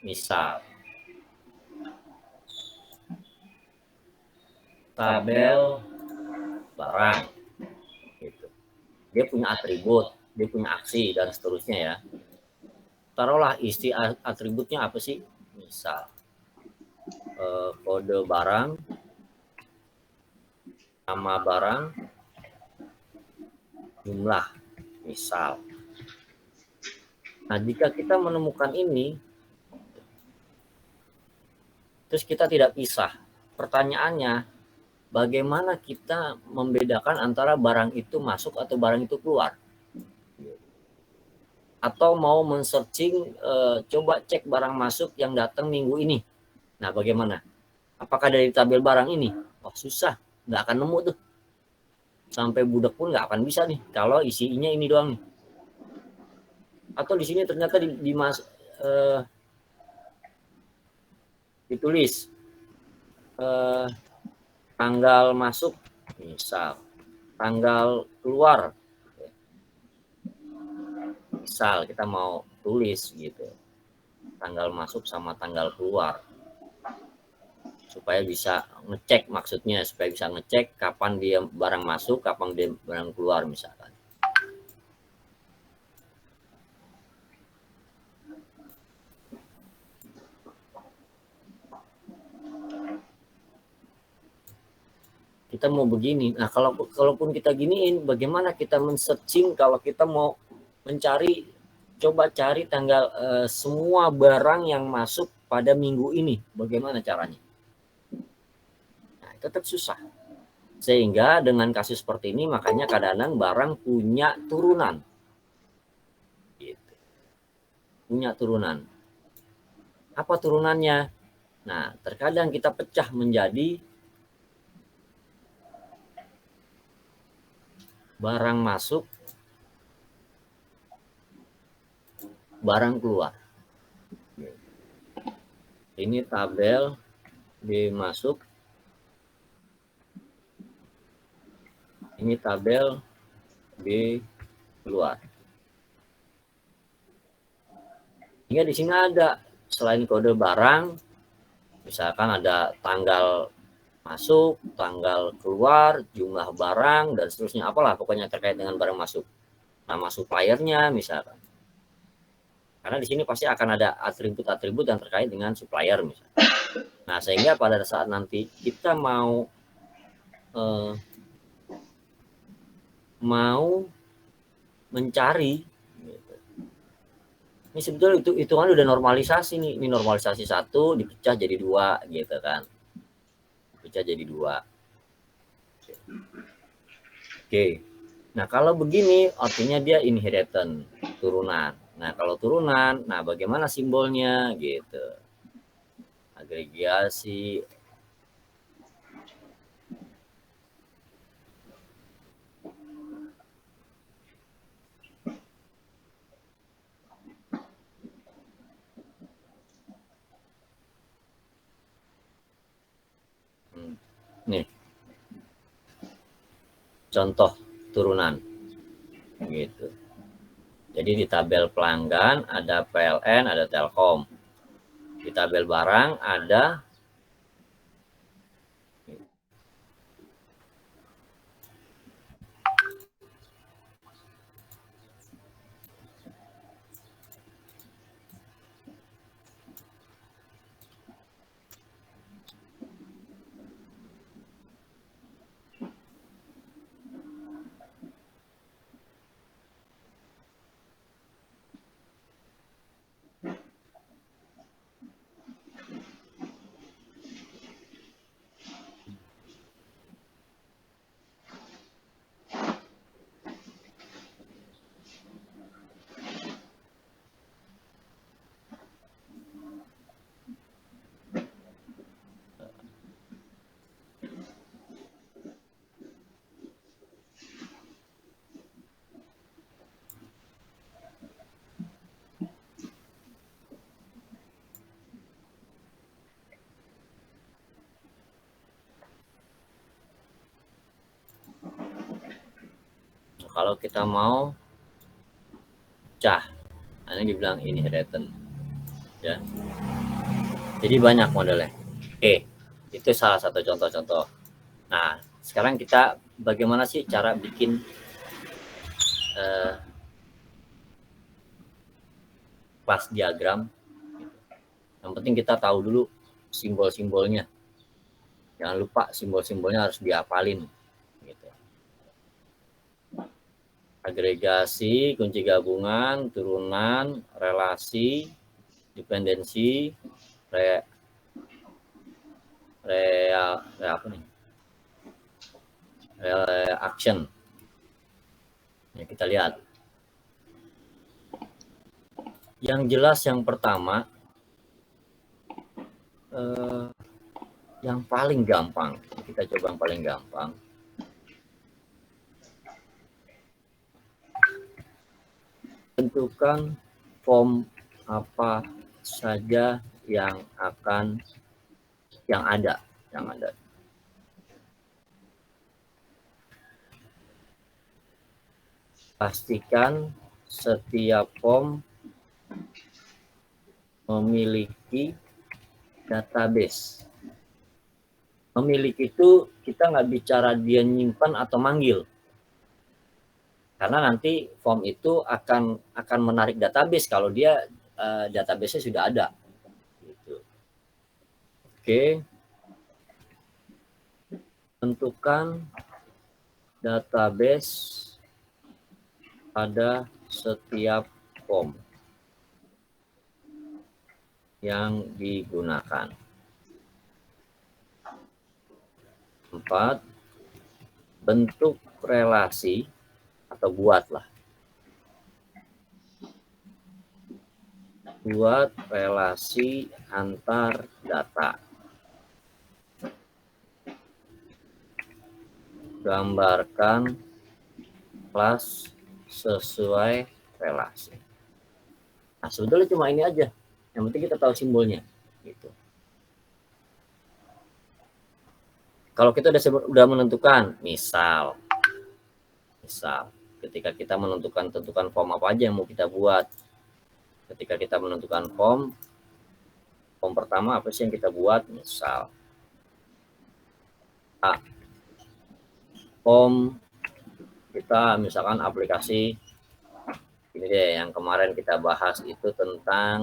Misal tabel barang gitu. Dia punya atribut, dia punya aksi dan seterusnya ya. Taruhlah isi atributnya apa sih? Misal kode barang, nama barang, jumlah, misal. Nah, jika kita menemukan ini, terus kita tidak pisah, pertanyaannya, bagaimana kita membedakan antara barang itu masuk atau barang itu keluar? Atau mau men-searching, coba cek barang masuk yang datang minggu ini. Nah, bagaimana? Apakah dari tabel barang ini? Oh, susah, nggak akan nemu tuh. Sampai budak pun nggak akan bisa nih, kalau isinya ini doang nih. Atau di sini ternyata ditulis tanggal masuk, misal tanggal keluar, misal kita mau tulis gitu, tanggal masuk sama tanggal keluar, supaya bisa ngecek, maksudnya supaya bisa ngecek kapan dia barang masuk, kapan dia barang keluar misalkan. Kita mau begini. Nah, kalaupun kita giniin, bagaimana kita men-searching kalau kita mau mencari, coba cari tanggal semua barang yang masuk pada minggu ini, bagaimana caranya? Nah, tetap susah. Sehingga dengan kasus seperti ini, makanya kadang-kadang barang punya turunan. Gitu. Punya turunan. Apa turunannya? Nah, terkadang kita pecah menjadi barang masuk, barang keluar. Ini tabel B masuk, ini tabel B keluar. Hingga di sini ada selain kode barang, misalkan ada tanggal masuk, tanggal keluar, jumlah barang, dan seterusnya, apalah pokoknya terkait dengan barang masuk. Nama suppliernya misalkan. Karena di sini pasti akan ada atribut-atribut yang terkait dengan supplier misalkan. Nah, sehingga pada saat nanti kita mau mencari, gitu. Ini sebetulnya itu kan udah normalisasi nih. Ini normalisasi 1 dipecah jadi 2 gitu kan. Dipecah jadi 2. Oke. Nah, kalau begini artinya dia inheritance, turunan. Nah, kalau turunan, nah bagaimana simbolnya gitu. Agregasi. Nih. Contoh turunan. Gitu. Jadi di tabel pelanggan ada PLN, ada Telkom. Di tabel barang ada kalau kita mau pecah, ini dibilang inheritance. ya. Jadi banyak modelnya. Oke, itu salah satu contoh-contoh. Nah, sekarang kita bagaimana sih cara bikin class diagram. Yang penting kita tahu dulu simbol-simbolnya. Jangan lupa simbol-simbolnya harus dihafalin. Gitu. Agregasi, kunci gabungan, turunan, relasi, dependensi, reaction. Ya, kita lihat. Yang jelas yang pertama, yang paling gampang, kita coba yang paling gampang. Tentukan form apa saja yang ada. Pastikan setiap form memiliki database. Memiliki itu kita nggak bicara dia nyimpan atau manggil, karena nanti form itu akan menarik database kalau dia database-nya sudah ada. Gitu. Oke, tentukan database pada setiap form yang digunakan. 4. Bentuk relasi atau buat relasi antar data. Gambarkan kelas sesuai relasi. Nah, sebetulnya cuma ini aja. Yang penting kita tahu simbolnya. Gitu. Kalau kita udah menentukan, misal ketika kita tentukan form apa aja yang mau kita buat. Ketika kita menentukan form pertama apa sih yang kita buat? Misal form kita misalkan aplikasi ini deh yang kemarin kita bahas itu tentang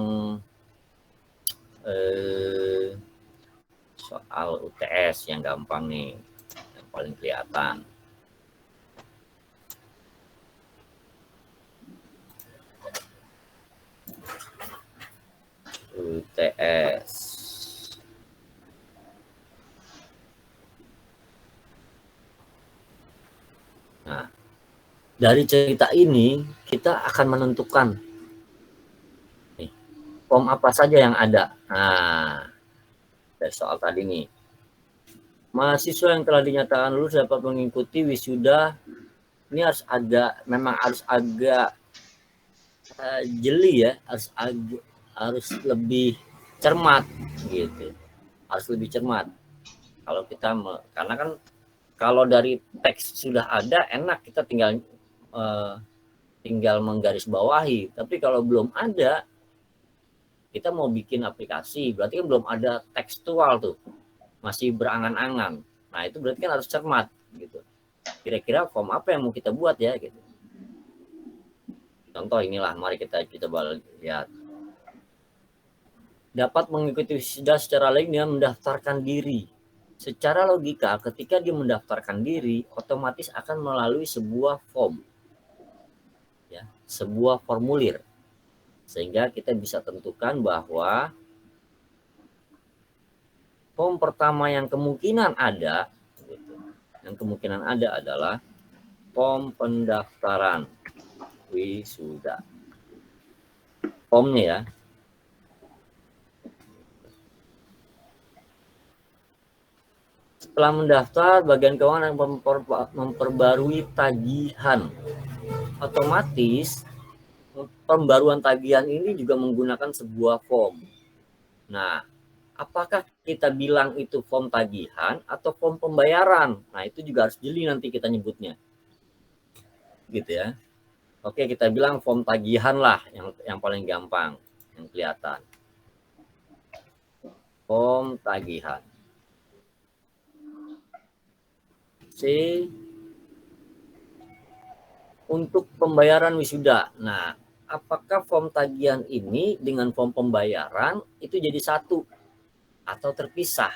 soal UTS yang gampang nih, yang paling kelihatan. UTS. Nah, dari cerita ini kita akan menentukan nih, form apa saja yang ada. Nah, dari soal tadi nih. Mahasiswa yang telah dinyatakan lulus dapat mengikuti wisuda. Ini memang harus agak jeli ya, harus lebih cermat gitu. Harus lebih cermat. Kalau kita karena kan kalau dari teks sudah ada enak kita tinggal menggarisbawahi, tapi kalau belum ada kita mau bikin aplikasi berarti kan belum ada tekstual tuh, masih berangan-angan. Nah itu berarti kan harus cermat gitu, kira-kira form apa yang mau kita buat ya gitu. Contoh inilah, mari kita coba lihat. Dapat mengikuti wisuda secara lain dengan mendaftarkan diri. Secara logika ketika dia mendaftarkan diri otomatis akan melalui sebuah form ya, sebuah formulir, sehingga kita bisa tentukan bahwa form pertama yang kemungkinan ada adalah form pendaftaran wisuda. Formnya ya. Setelah mendaftar, bagian keuangan memperbarui tagihan. Otomatis pembaruan tagihan ini juga menggunakan sebuah form. Nah, apakah kita bilang itu form tagihan atau form pembayaran? Nah, itu juga harus jeli nanti kita nyebutnya. Gitu ya. Oke, kita bilang form tagihan lah yang paling gampang, yang kelihatan. Form tagihan. C. Untuk pembayaran wisuda. Nah, apakah form tagihan ini dengan form pembayaran itu jadi satu atau terpisah?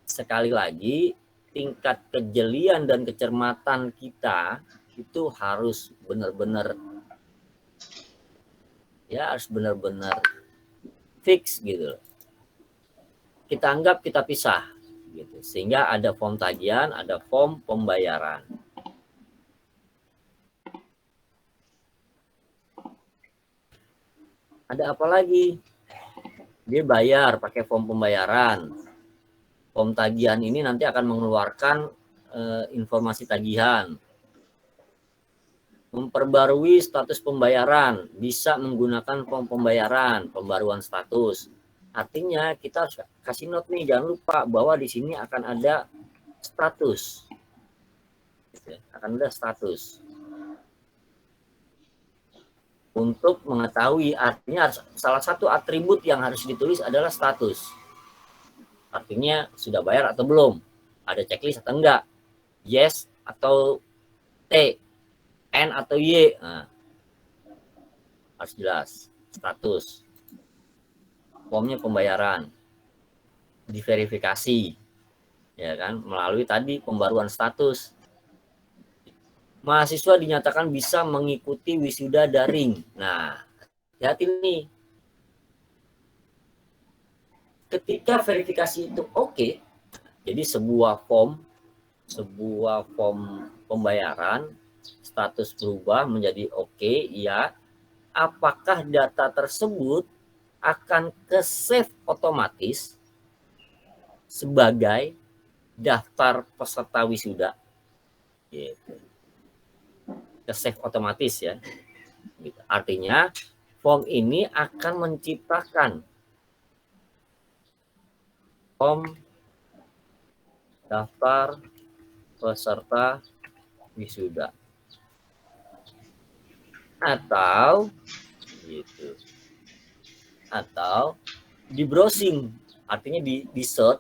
Sekali lagi, tingkat kejelian dan kecermatan kita itu harus benar-benar fix gitu. Kita anggap kita pisah gitu. Sehingga ada form tagihan, ada form pembayaran. Ada apa lagi? Dia bayar pakai form pembayaran. Form tagihan ini nanti akan mengeluarkan informasi tagihan. Memperbarui status pembayaran, bisa menggunakan form pembayaran, pembaruan status. Artinya kita harus kasih note nih, jangan lupa bahwa di sini akan ada status. Akan ada status. Untuk mengetahui, artinya salah satu atribut yang harus ditulis adalah status. Artinya sudah bayar atau belum, ada checklist atau enggak, yes atau T, N atau Y. Nah, harus jelas status. Formnya pembayaran, diverifikasi, ya kan, melalui tadi pembaruan status. Mahasiswa dinyatakan bisa mengikuti wisuda daring. Nah, hati-hati nih. Ketika verifikasi itu oke, jadi sebuah form pembayaran, status berubah menjadi oke, ya. Apakah data tersebut akan ke-save otomatis sebagai daftar peserta wisuda? Gitu. Ke-save otomatis ya. Gitu. Artinya form ini akan menciptakan form daftar peserta wisuda. Atau gitu. Atau di browsing, artinya di search,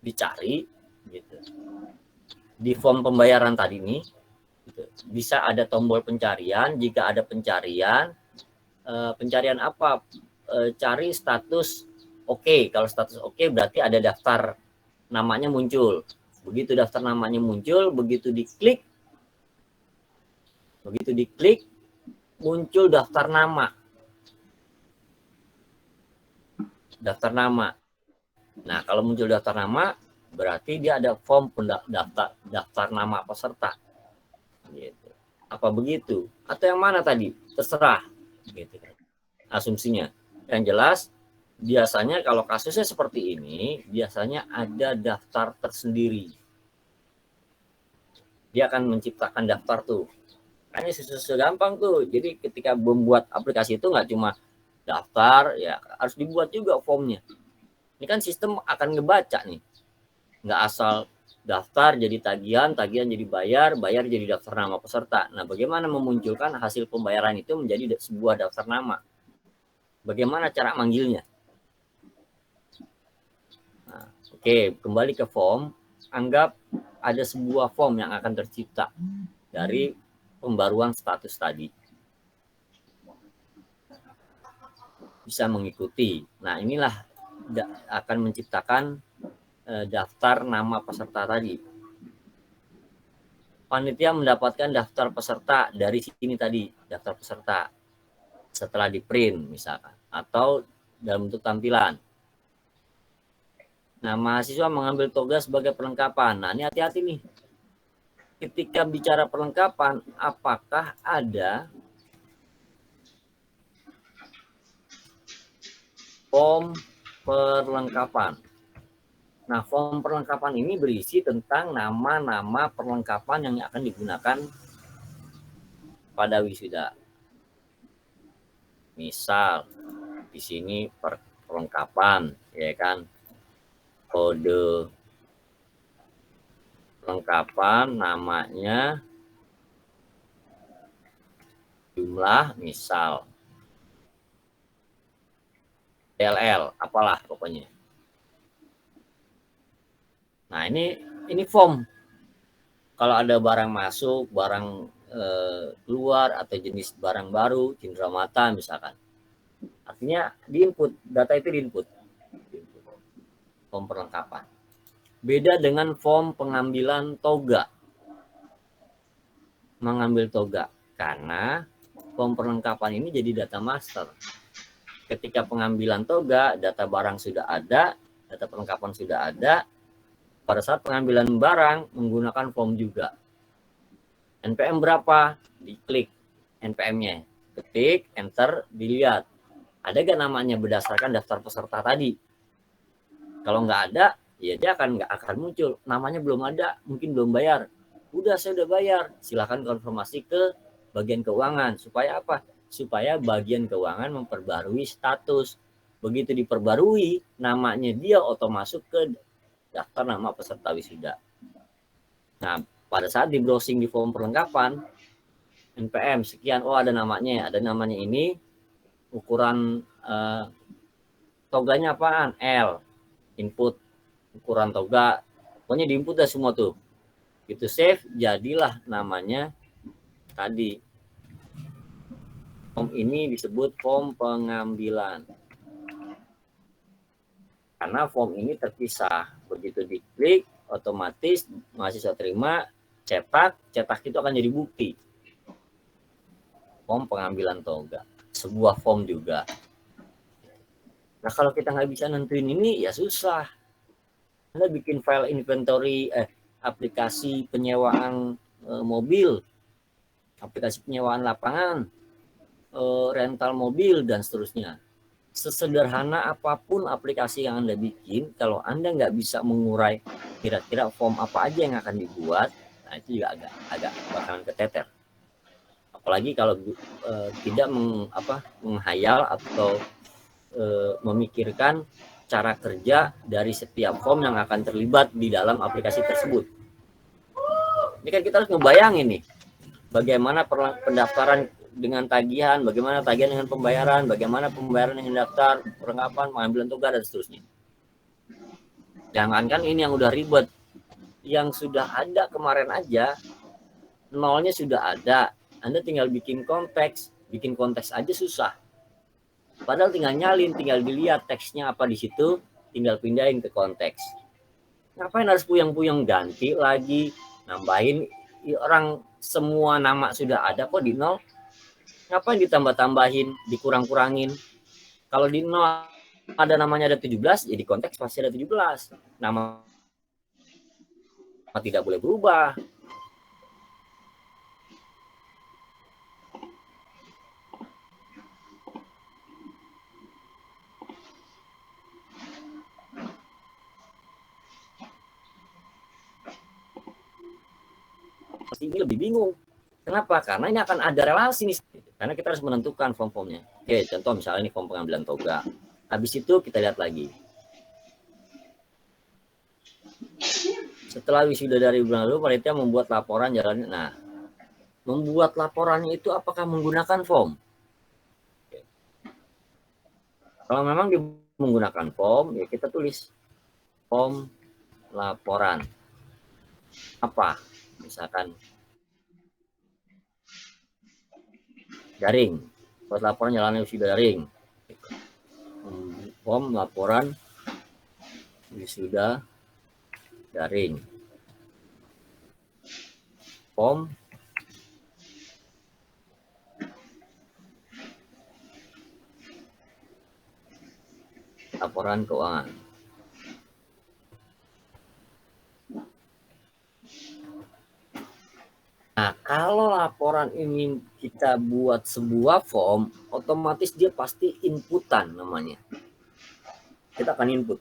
dicari gitu. Di form pembayaran tadi nih gitu. Bisa ada tombol pencarian, jika ada pencarian apa? Cari status oke. Kalau status oke berarti ada daftar namanya muncul. Begitu daftar namanya muncul, begitu diklik muncul daftar nama. Daftar nama. Nah, kalau muncul daftar nama berarti dia ada form daftar nama peserta. Gitu. Apa begitu? Atau yang mana tadi? Terserah. Gitu. Asumsinya. Yang jelas, biasanya kalau kasusnya seperti ini, biasanya ada daftar tersendiri. Dia akan menciptakan daftar tuh. Kayaknya segampang tuh. Jadi ketika membuat aplikasi itu nggak cuma daftar, ya harus dibuat juga formnya. Ini kan sistem akan ngebaca nih. Nggak asal daftar jadi tagihan jadi bayar jadi daftar nama peserta. Nah, bagaimana memunculkan hasil pembayaran itu menjadi sebuah daftar nama? Bagaimana cara manggilnya? Nah, oke, kembali ke form. Anggap ada sebuah form yang akan tercipta dari pembaruan status tadi. Bisa mengikuti. Nah, inilah akan menciptakan daftar nama peserta tadi. Panitia mendapatkan daftar peserta dari sini tadi, daftar peserta setelah di print misalkan, atau dalam bentuk tampilan. Nah, mahasiswa mengambil tugas sebagai perlengkapan. Nah, ini hati-hati nih. Ketika bicara perlengkapan, apakah ada form perlengkapan? Nah, form perlengkapan ini berisi tentang nama-nama perlengkapan yang akan digunakan pada wisuda. Misal, di sini perlengkapan, ya kan? Kode perlengkapan, namanya, jumlah, misal. DLL, apalah pokoknya. Nah, ini form. Kalau ada barang masuk, barang keluar, atau jenis barang baru, cindera mata misalkan. Artinya diinput, data itu diinput. Form perlengkapan. Beda dengan form pengambilan toga. Mengambil toga. Karena form perlengkapan ini jadi data master. Ketika pengambilan toga, data barang sudah ada, data perlengkapan sudah ada. Pada saat pengambilan barang, menggunakan form juga. NPM berapa? Diklik NPM-nya. Ketik, enter, dilihat. Ada gak namanya berdasarkan daftar peserta tadi? Kalau nggak ada, ya dia nggak akan muncul. Namanya belum ada, mungkin belum bayar. Udah, saya udah bayar. Silahkan konfirmasi ke bagian keuangan. Supaya apa? Supaya bagian keuangan memperbarui status. Begitu diperbarui, namanya dia oto masuk ke daftar nama peserta wisuda. Nah, pada saat di browsing di form perlengkapan, NPM sekian, oh ada namanya ini, ukuran toganya apaan? L, input ukuran toga, pokoknya diinput dah semua tuh. Itu save, jadilah namanya tadi. Form ini disebut form pengambilan. Karena form ini terpisah. Begitu diklik, otomatis mahasiswa terima, cetak itu akan jadi bukti. Form pengambilan toga. Sebuah form juga. Nah, kalau kita nggak bisa nentuin ini, ya susah. Anda bikin file inventory, aplikasi penyewaan mobil, aplikasi penyewaan lapangan, rental mobil, dan seterusnya. Sesederhana apapun aplikasi yang Anda bikin, kalau Anda nggak bisa mengurai kira-kira form apa aja yang akan dibuat, nah itu juga agak bakalan keteter. Apalagi kalau tidak menghayal atau memikirkan cara kerja dari setiap form yang akan terlibat di dalam aplikasi tersebut. Ini kan kita harus ngebayangin nih, bagaimana pendaftaran dengan tagihan, bagaimana tagihan dengan pembayaran, bagaimana pembayaran dengan daftar, perlengkapan, pengambilan toga, dan seterusnya. Jangankan ini yang udah ribet, yang sudah ada kemarin aja, nolnya sudah ada, Anda tinggal bikin konteks aja susah. Padahal tinggal nyalin, tinggal dilihat teksnya apa di situ, tinggal pindahin ke konteks. Ngapain harus puyeng-puyeng ganti lagi, nambahin, orang semua nama sudah ada kok di nol. Ngapain ditambah-tambahin, dikurang-kurangin? Kalau di nol ada namanya ada 17, ya di konteks pasti ada 17. Nama tidak boleh berubah. Pasti ini lebih bingung. Kenapa? Karena ini akan ada relasi nih. Karena kita harus menentukan form-formnya. Oke, contoh misalnya ini form pengambilan toga. Habis itu kita lihat lagi. Setelah wisuda dari bulan lalu, panitia membuat laporan jalannya. Nah, membuat laporannya itu apakah menggunakan form? Kalau memang menggunakan form, ya kita tulis form laporan. Apa? Misalkan daring. Buat laporan jalannya wisuda daring. Form laporan wisuda daring. Form laporan keuangan. Nah, kalau laporan ini kita buat sebuah form, otomatis dia pasti inputan namanya. Kita akan input.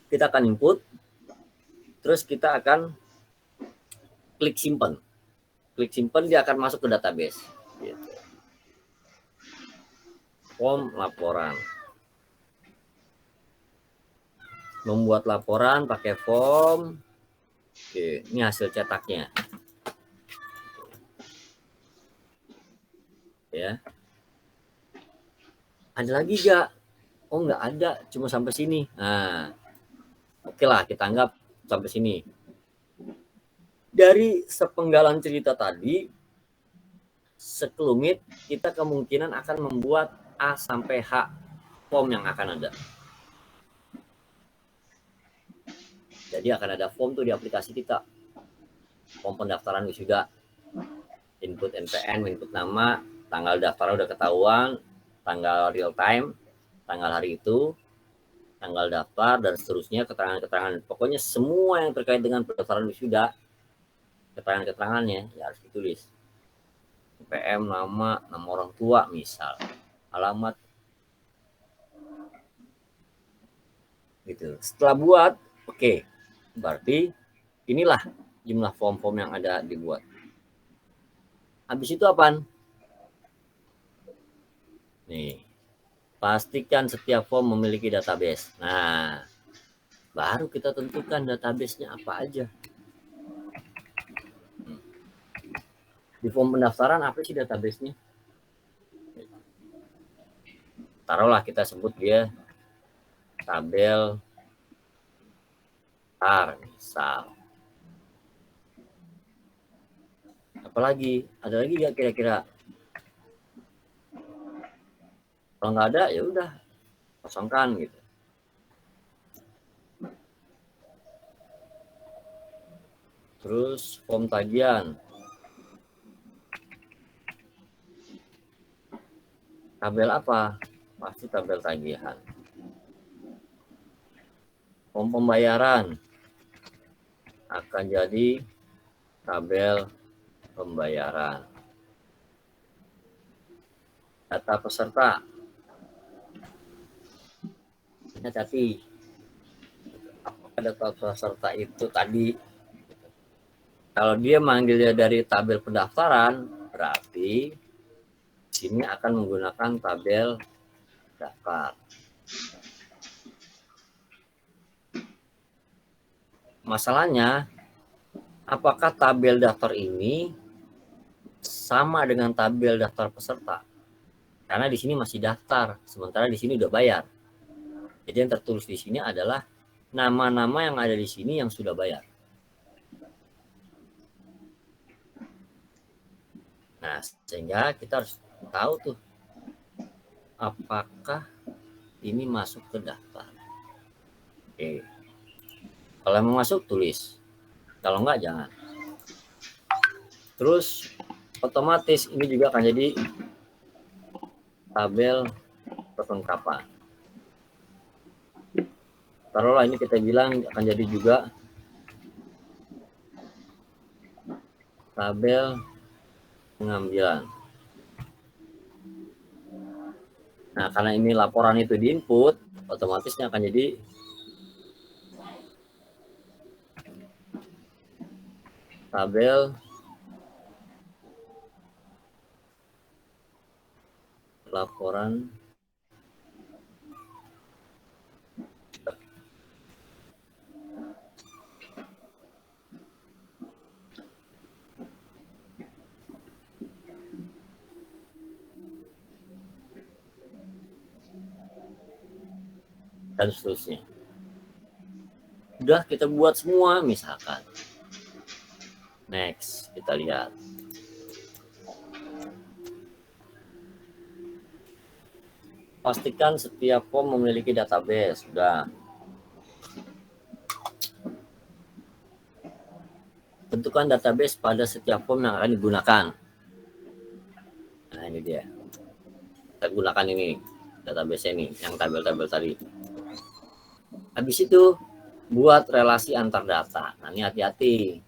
Kita akan input, terus kita akan klik simpan. Klik simpan, dia akan masuk ke database. Gitu. Form laporan. Membuat laporan pakai form. Oke, ini hasil cetaknya. Ya. Ada lagi gak? Oh nggak ada, cuma sampai sini. Nah, oke lah kita anggap sampai sini. Dari sepenggalan cerita tadi, sekelumit kita kemungkinan akan membuat A sampai H form yang akan ada. Jadi akan ada form tuh di aplikasi kita. Form pendaftaran wisuda. Input NPN, input nama, tanggal daftar udah ketahuan, tanggal real time, tanggal hari itu, tanggal daftar, dan seterusnya, keterangan-keterangan. Pokoknya semua yang terkait dengan pendaftaran wisuda, keterangan-keterangannya ya harus ditulis. PM, nama orang tua misal, alamat, gitu. Setelah buat, oke, berarti inilah jumlah form-form yang ada dibuat. Habis itu apaan? Nih, pastikan setiap form memiliki database. Nah, baru kita tentukan database-nya apa aja. Di form pendaftaran apa sih database-nya? Taruhlah kita sebut dia tabel tar misal. Apalagi? Ada lagi nggak kira-kira? Kalau nggak ada ya udah kosongkan gitu. Terus form tagihan. Tabel apa? Pasti tabel tagihan. Form pembayaran akan jadi tabel pembayaran. Data peserta. Hati-hati. Apakah data peserta itu tadi, kalau dia manggilnya dari tabel pendaftaran, berarti sini akan menggunakan tabel daftar. Masalahnya, apakah tabel daftar ini sama dengan tabel daftar peserta? Karena di sini masih daftar, sementara di sini udah bayar. Jadi yang tertulis di sini adalah nama-nama yang ada di sini yang sudah bayar. Nah, sehingga kita harus tahu tuh apakah ini masuk ke daftar. Oke. Kalau mau masuk tulis. Kalau enggak jangan. Terus otomatis ini juga akan jadi tabel perlengkapan. Taruhlah ini kita bilang akan jadi juga tabel pengambilan. Nah, karena ini laporan itu di input, otomatisnya akan jadi tabel laporan dan seterusnya. Udah kita buat semua misalkan. Next, kita lihat. Pastikan setiap form memiliki database. Sudah. Tentukan database pada setiap form yang akan digunakan. Nah, ini dia. Kita gunakan ini, database ini, yang tabel-tabel tadi. Habis itu, buat relasi antar data. Nah, ini hati-hati.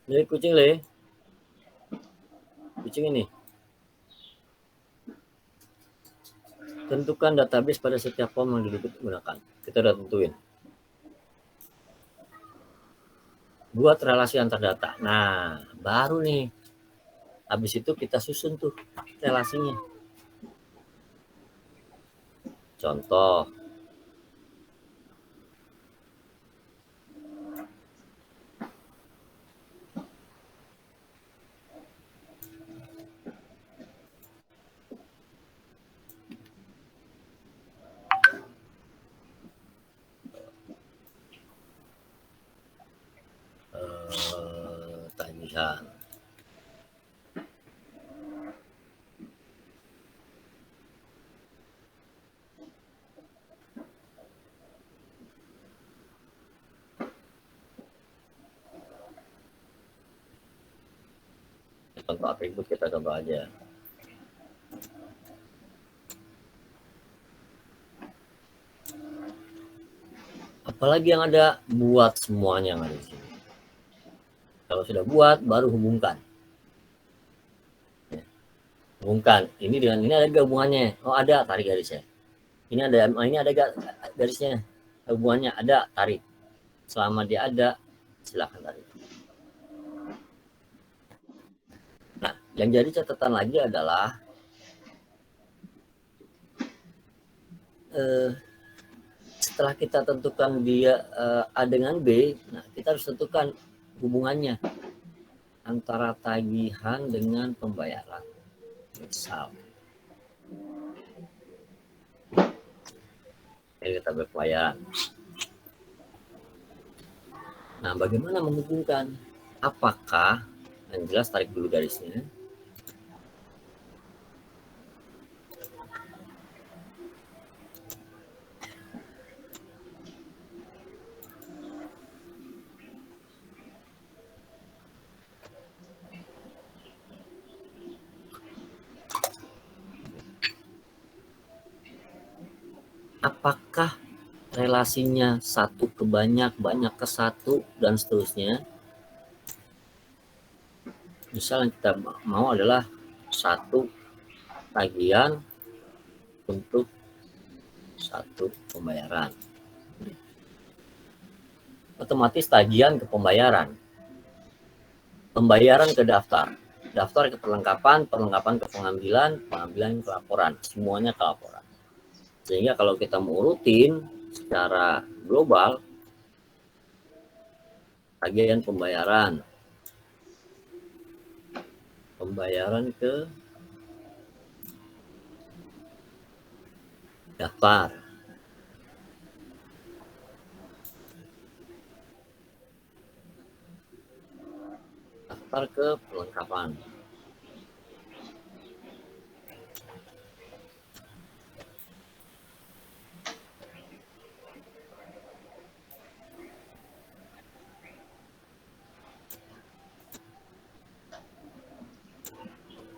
Ini kucing le. Kucing ini. Tentukan database pada setiap form yang digunakan. Kita udah tentuin. Buat relasi antar data. Nah, baru nih. Habis itu kita susun tuh relasinya. Contoh. Tagihan. Contoh atribut kita coba aja. Apalagi yang ada, buat semuanya yang ada di sini. Kalau sudah buat, baru hubungkan. Hubungkan. Ini dengan ini ada gabungannya. Oh ada, tarik garisnya. Ini ada garisnya. Hubungannya ada, tarik. Selama dia ada, silakan tarik. Nah, yang jadi catatan lagi adalah setelah kita tentukan dia A dengan B, nah kita harus tentukan hubungannya antara tagihan dengan pembayaran. Misal, ini kita berpembayaran. Nah, bagaimana menghubungkan? Apakah, yang jelas tarik dulu garisnya. Apakah relasinya satu ke banyak, banyak ke satu, dan seterusnya. Misal yang kita mau adalah satu tagihan untuk satu pembayaran. Otomatis tagihan ke pembayaran. Pembayaran ke daftar. Daftar ke perlengkapan, perlengkapan ke pengambilan, pengambilan ke laporan. Semuanya ke laporan. Sehingga kalau kita mau urutin secara global, tagihan pembayaran ke daftar, daftar ke perlengkapan.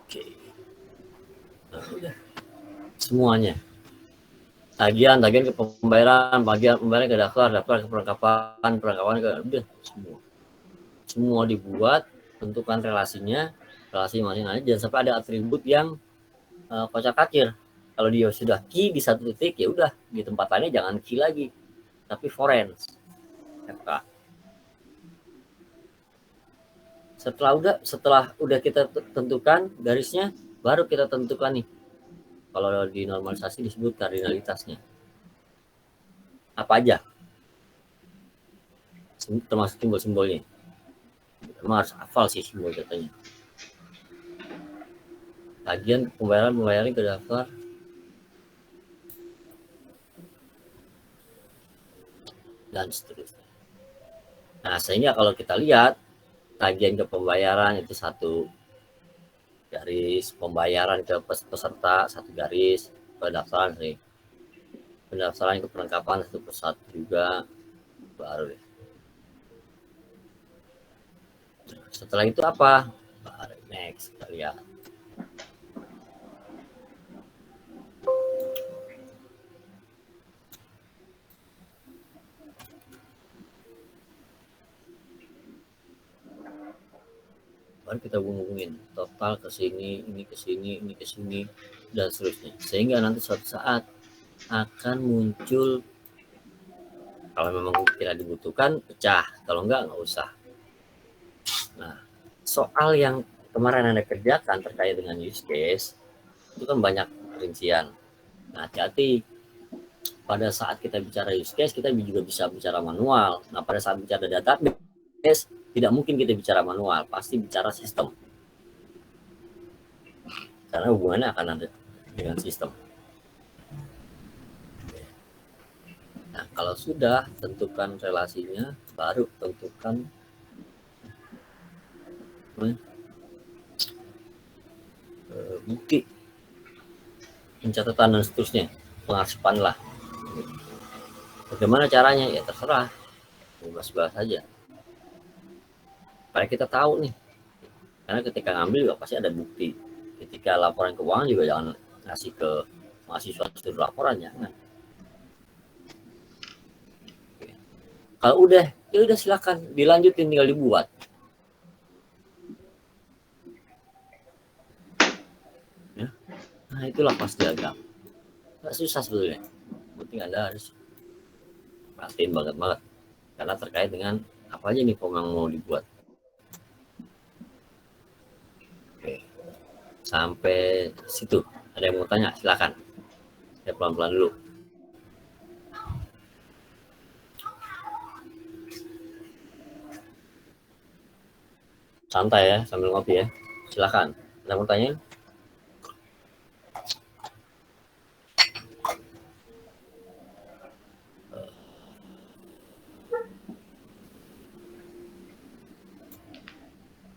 Oke. Nah, udah. Semuanya. Tagihan ke pembayaran, pembayaran ke daftar, daftar ke perlengkapan, perlengkapan ke udah semua. Semua dibuat, tentukan relasinya, relasi masing-masing, jangan sampai ada atribut yang kocak-kacir. Kalau dia sudah key di satu titik, ya udah di tempat lainnya jangan key lagi, tapi foreign. FK. Setelah udah kita tentukan garisnya, baru kita tentukan nih. Kalau di normalisasi disebut kardinalitasnya. Apa aja? Termasuk simbol-simbolnya. Harus hafal sih simbol katanya. Tagihan pembayaran ke daftar, dan seterusnya. Nah, sehingga kalau kita lihat tagihan ke pembayaran itu satu garis, pembayaran ke peserta satu garis, pendaftaran sih. Pendaftaran ke perlengkapan satu persatu juga, baru deh. Setelah itu apa? Baru next kita lihat. Baru kita hubungin total ke sini, ini ke sini, ini ke sini. dan seterusnya. Sehingga nanti suatu saat akan muncul, kalau memang tidak dibutuhkan pecah, kalau enggak usah. Nah, soal yang kemarin Anda kerjakan terkait dengan use case itu kan banyak rincian. Nah, hati-hati pada saat kita bicara use case, kita juga bisa bicara manual. Nah, pada saat bicara database, tidak mungkin kita bicara manual, pasti bicara sistem. Karena hubungannya akan ada dengan sistem. Nah, kalau sudah tentukan relasinya, baru tentukan bukti, pencatatan dan seterusnya, pengarsipan lah. Bagaimana caranya? Ya terserah, bebas-bebas saja. Supaya kita tahu nih, karena ketika ngambil juga pasti ada bukti. Ketika laporan keuangan juga jangan ngasih ke mahasiswa seluruh laporan, jangan. Kalau udah, ya udah silakan dilanjutin, tinggal dibuat. Ya. Nah, itulah pas diagram. Nggak susah sebetulnya. Penting Anda harus perhatiin banget karena terkait dengan apa aja nih form yang mau dibuat. Oke. Sampai situ. Ada yang mau tanya? Silakan. Saya pelan-pelan dulu. Santai ya, sambil ngopi ya. Silakan. Ada yang mau tanya?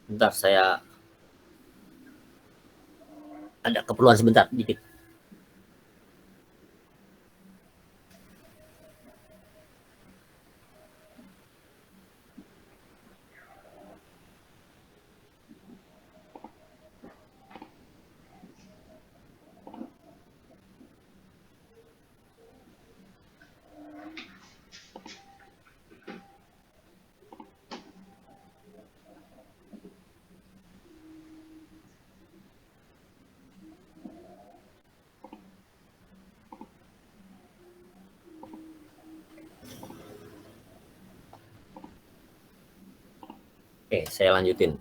Bentar, saya ada keperluan sebentar, dikit. Oke, saya lanjutin.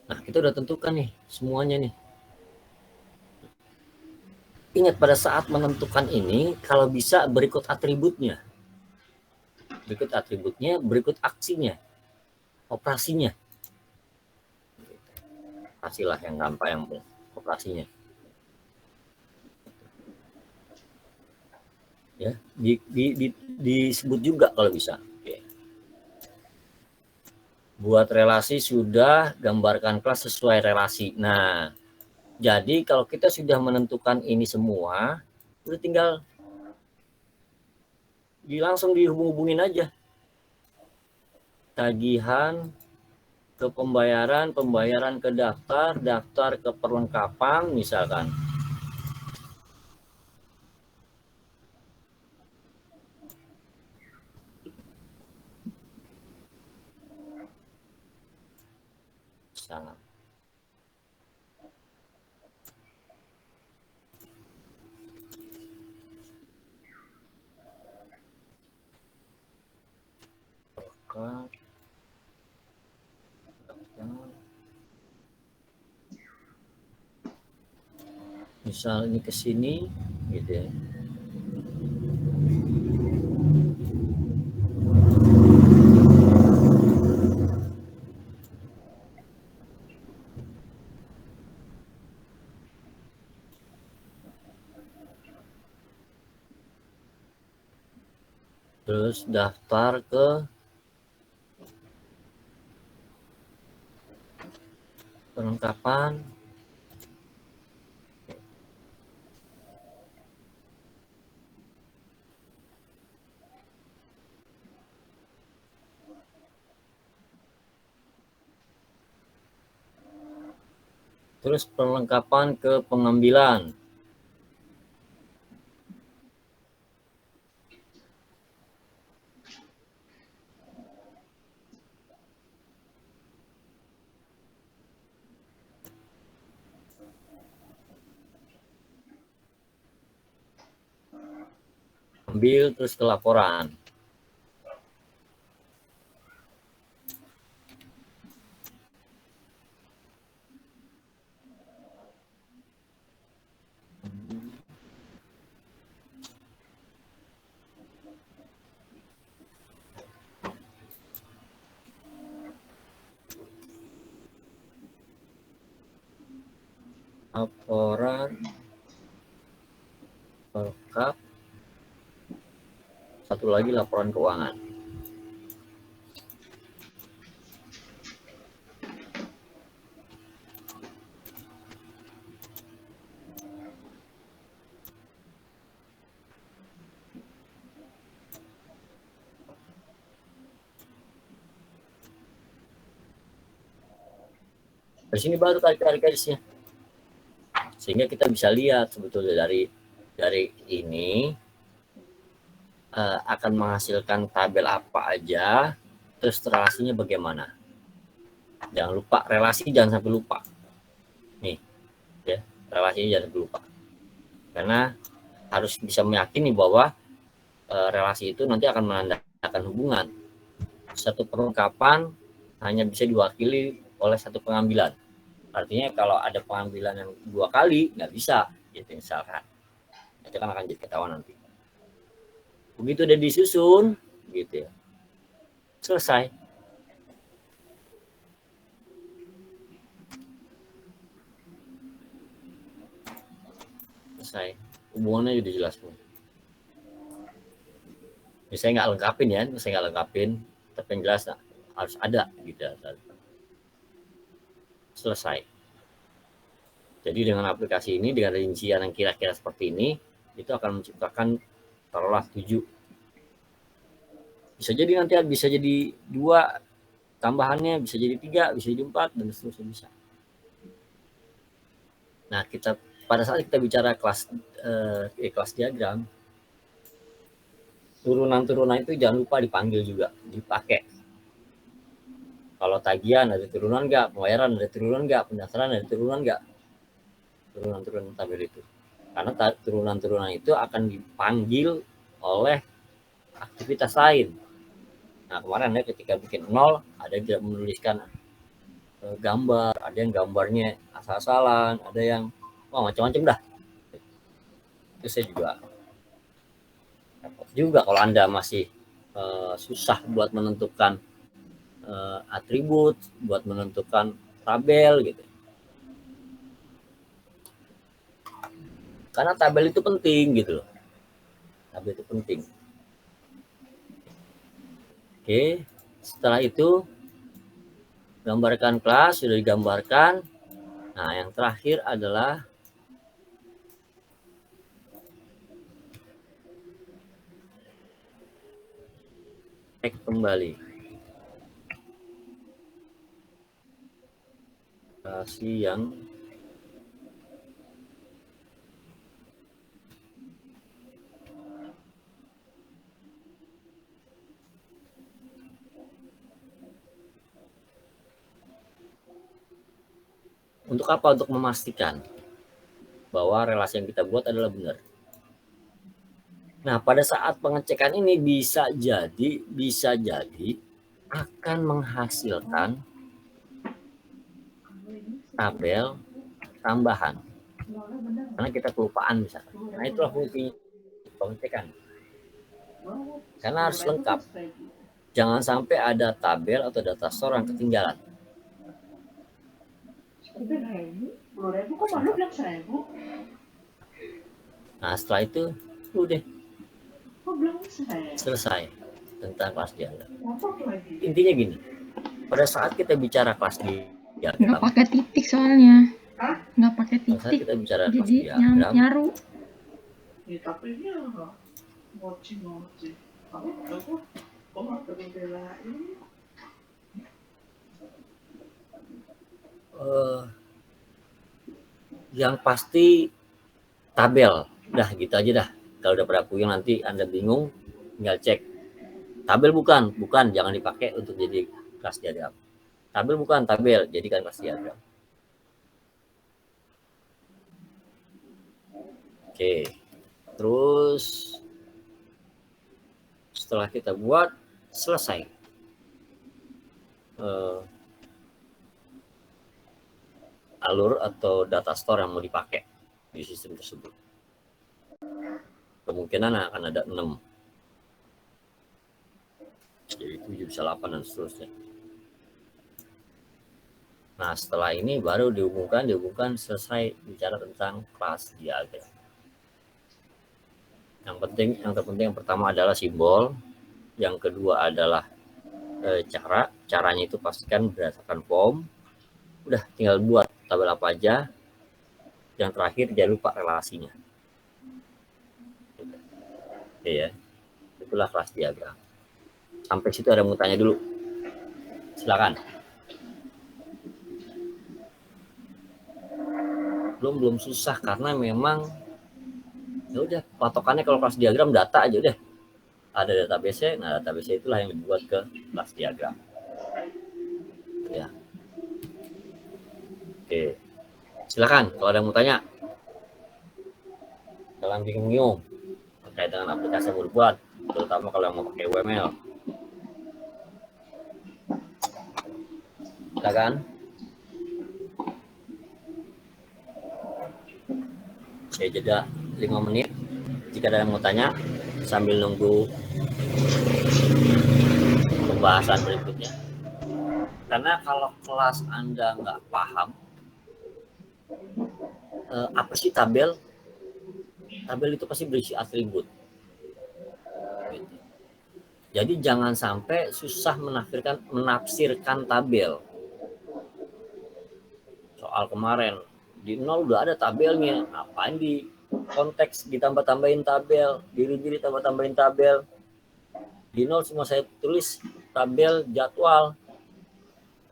Nah, kita udah tentukan nih semuanya nih. Ingat pada saat menentukan ini, kalau bisa berikut atributnya. Berikut atributnya, berikut aksinya, operasinya. Kasihlah yang gampang, yang operasinya. Ya, disebut juga kalau bisa. Oke. Buat relasi sudah, gambarkan kelas sesuai relasi. Nah, jadi kalau kita sudah menentukan ini semua, udah tinggal langsung dihubung-hubungin aja. Tagihan ke pembayaran, pembayaran ke daftar, daftar ke perlengkapan misalkan. Misalkan. Misal ini ke sini gitu ya. Terus daftar ke perlengkapan. Terus perlengkapan ke pengambilan. ambil terus ke laporan. Laporan lengkap. Satu lagi laporan keuangan. Di sini baru tarik garisnya. Sehingga kita bisa lihat sebetulnya dari ini akan menghasilkan tabel apa aja, terus relasinya bagaimana. Jangan lupa relasi, jangan sampai lupa. Nih, ya, relasinya jangan sampai lupa. Karena harus bisa meyakini bahwa relasi itu nanti akan menandakan hubungan. Satu perlengkapan hanya bisa diwakili oleh satu pengambilan. Artinya kalau ada pengambilan yang 2 kali, nggak bisa, gitu misalkan. Itu kan akan jadi ketahuan nanti. Begitu udah disusun, gitu ya, selesai. Selesai. Hubungannya udah jelas. Saya nggak lengkapin ya, saya nggak lengkapin, tapi yang jelas harus ada gitu. Selesai. Jadi dengan aplikasi ini, dengan rincian yang kira-kira seperti ini, itu akan menciptakan taruhlah 7. Bisa jadi nanti bisa jadi 2 tambahannya, bisa jadi 3, bisa jadi 4, dan seterusnya bisa. Nah, kita pada saat kita bicara kelas diagram, turunan-turunan itu jangan lupa dipanggil juga, dipakai. Kalau tagihan ada turunan nggak, pembayaran ada turunan nggak, pendaftaran ada turunan nggak, turunan-turunan tabel itu. Karena turunan-turunan itu akan dipanggil oleh aktivitas lain. Nah, kemarin ya ketika bikin 0, ada yang tidak menuliskan gambar, ada yang gambarnya asal-asalan, ada yang macam-macam dah. Itu saya juga kalau Anda masih susah buat menentukan atribut, buat menentukan tabel gitu. Karena tabel itu penting gitu loh. Tabel itu penting. Oke, setelah itu gambarkan kelas, sudah digambarkan. Nah, yang terakhir adalah cek kembali. Relasi yang untuk apa? Untuk memastikan bahwa relasi yang kita buat adalah benar. Nah, pada saat pengecekan ini bisa jadi akan menghasilkan tabel tambahan. Karena kita kelupaan misalkan. Nah, itulah fungsi pengecekan. Karena harus lengkap. Jangan sampai ada tabel atau data store yang ketinggalan. Nah, setelah itu udah selesai tentang kelas diagram. Intinya gini, pada saat kita bicara kelas diagram, nggak pakai titik soalnya, nggak pakai titik, kita bicara jadi nyaru. Yang pasti tabel, dah gitu aja dah. Kalau udah pada puyeng nanti Anda bingung, tinggal cek. Tabel bukan, jangan dipakai untuk jadi kelas diagram. Tabel bukan, tabel, jadikan kelas diagram. Oke, terus setelah kita buat, selesai. Alur atau data store yang mau dipakai di sistem tersebut. Kemungkinan akan ada 6. Jadi 7 bisa 8 dan seterusnya. Nah, setelah ini baru dihubungkan selesai bicara tentang kelas diagram. Yang terpenting yang pertama adalah simbol, yang kedua adalah caranya itu pastikan berdasarkan form. Udah tinggal buat tabel apa aja. Yang terakhir jangan lupa relasinya. Oke ya, itulah kelas diagram. Sampai situ ada mau tanya dulu, silakan. Belum susah karena memang ya udah patokannya kalau kelas diagram data aja udah. Ada database, nah database itulah yang dibuat ke kelas diagram. Ya. Oke. Silakan kalau ada yang mau tanya. Jangan bingung terkait dengan aplikasi yang mau dibuat, terutama kalau yang mau pakai UML. Silakan. Saya jeda 5 menit jika ada yang mau tanya sambil nunggu pembahasan berikutnya. Karena kalau kelas Anda nggak paham apa sih tabel? Tabel itu pasti berisi atribut. Gitu. Jadi jangan sampai susah menafsirkan tabel. Soal kemarin di 0 udah ada tabelnya, ngapain di konteks ditambah-tambahin tabel, diri tambah-tambahin tabel. Di 0 semua saya tulis tabel jadwal.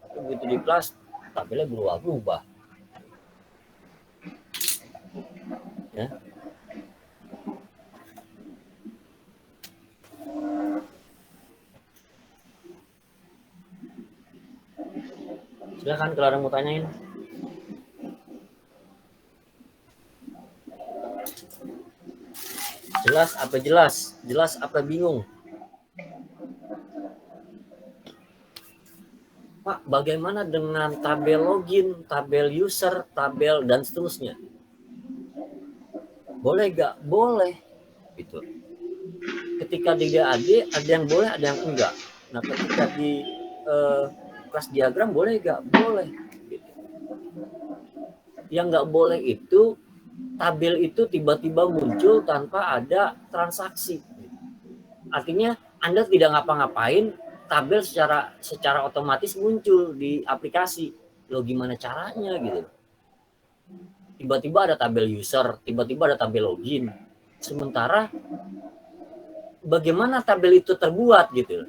Tapi begitu di kelas tabelnya berubah-ubah. Ya. Silakan kalau ada yang mau tanyain. Jelas apa jelas? Jelas apa bingung? Pak, bagaimana dengan tabel login, tabel user, tabel dan seterusnya? Boleh gak? Boleh. Gitu. Ketika di DAD ada yang boleh, ada yang enggak. Nah, ketika di kelas diagram boleh gak? Boleh. Gitu. Yang nggak boleh itu tabel itu tiba-tiba muncul tanpa ada transaksi. Artinya Anda tidak ngapa-ngapain, tabel secara otomatis muncul di aplikasi. Loh gimana caranya gitu? Tiba-tiba ada tabel user, tiba-tiba ada tabel login. Sementara bagaimana tabel itu terbuat gitu?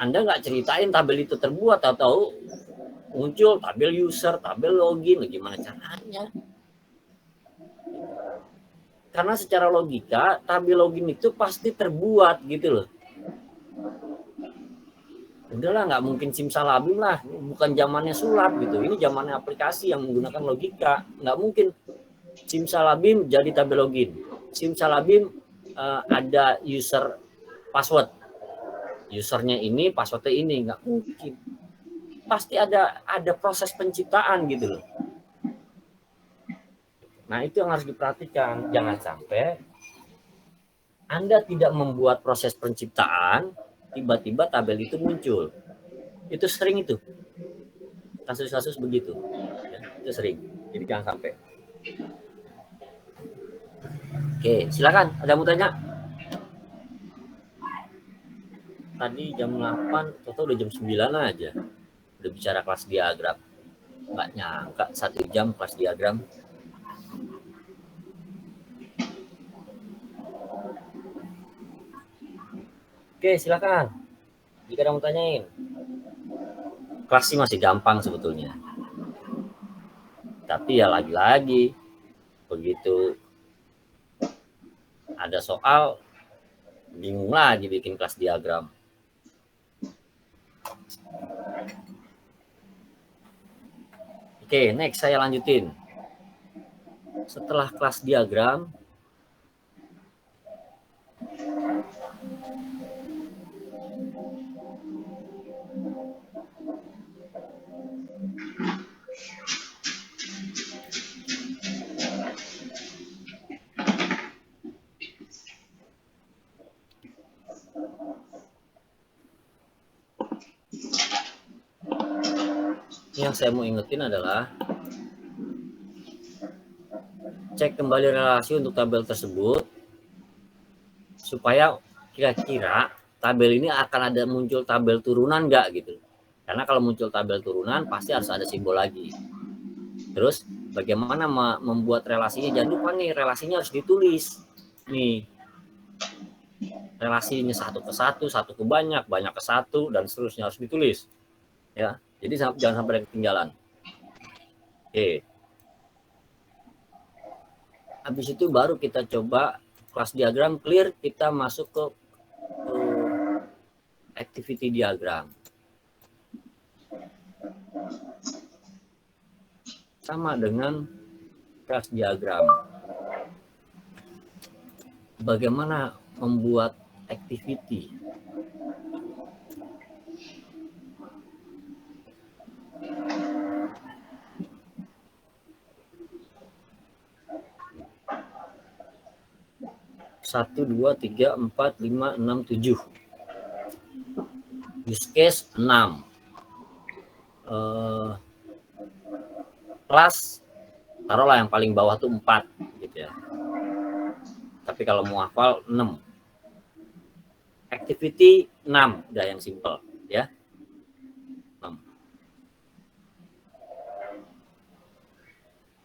Anda nggak ceritain tabel itu terbuat, atau muncul tabel user, tabel login, gimana caranya? Karena secara logika tabel login itu pasti terbuat gitu loh. Udahlah, nggak mungkin simsalabim lah, bukan zamannya sulap gitu. Ini zamannya aplikasi yang menggunakan logika. Nggak mungkin simsalabim jadi tabel login. Simsalabim ada user password. Usernya ini, passwordnya ini, nggak mungkin. Pasti ada proses penciptaan gitu loh. Nah, itu yang harus diperhatikan. Jangan sampai Anda tidak membuat proses penciptaan, tiba-tiba tabel itu muncul. Itu sering itu. Kasus-kasus begitu. Ya, itu sering. Jadi jangan sampai. Oke, silakan. Ada mau tanya? Tadi jam 8, atau udah jam 9 aja. Udah bicara kelas diagram. Nggak nyangka 1 jam kelas diagram. Oke, silakan. Jika ada mau tanyain. Kelas sih masih gampang sebetulnya. Tapi ya lagi-lagi, begitu ada soal, bingung lagi bikin kelas diagram. Oke, next saya lanjutin. Setelah kelas diagram, Yang saya mau ingetin adalah cek kembali relasi untuk tabel tersebut supaya kira-kira tabel ini akan ada muncul tabel turunan nggak gitu. Karena kalau muncul tabel turunan pasti harus ada simbol lagi. Terus bagaimana membuat relasinya? Jangan lupa nih, relasinya harus ditulis. Nih, relasinya satu ke banyak, banyak ke satu, dan seterusnya harus ditulis. Ya, jadi jangan sampai ada ketinggalan. Oke. Habis itu baru kita coba kelas diagram clear, kita masuk ke activity diagram. Sama dengan kelas diagram. Bagaimana membuat activity? Satu, dua, tiga, empat, lima, enam, tujuh. Use case 6. Kelas taruhlah yang paling bawah tuh 4 gitu ya. Tapi kalau mau hafal 6. Activity 6, udah yang simple ya. 6.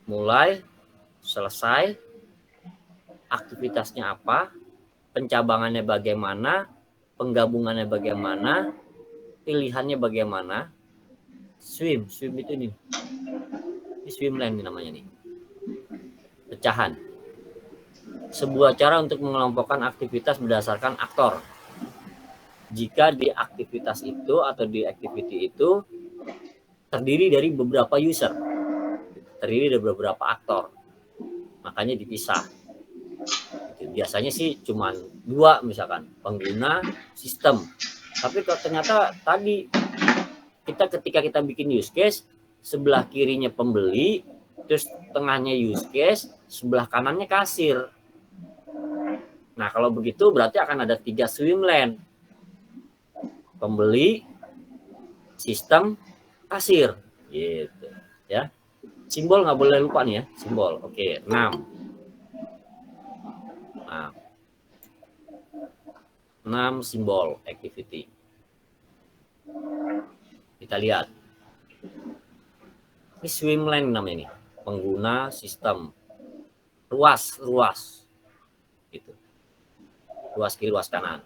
Mulai, selesai, aktivitasnya apa, pencabangannya bagaimana, penggabungannya bagaimana, pilihannya bagaimana. Swim itu nih. Ini swimline nih namanya nih. Pecahan. Sebuah cara untuk mengelompokkan aktivitas berdasarkan aktor. Jika di aktivitas itu atau di activity itu terdiri dari beberapa user, terdiri dari beberapa aktor, makanya dipisah. Biasanya sih cuma 2 misalkan, pengguna, sistem. Tapi kalau ternyata tadi ketika kita bikin use case, sebelah kirinya pembeli, terus tengahnya use case, sebelah kanannya kasir. Nah, kalau begitu berarti akan ada 3 swim lane. Pembeli, sistem, kasir. Gitu ya. Simbol nggak boleh lupa nih ya, simbol. Oke, 6. 6 simbol activity. Kita lihat. Ini swim lane namanya nih. Pengguna, sistem. Ruas. Gitu. Ruas kiri, ruas kanan.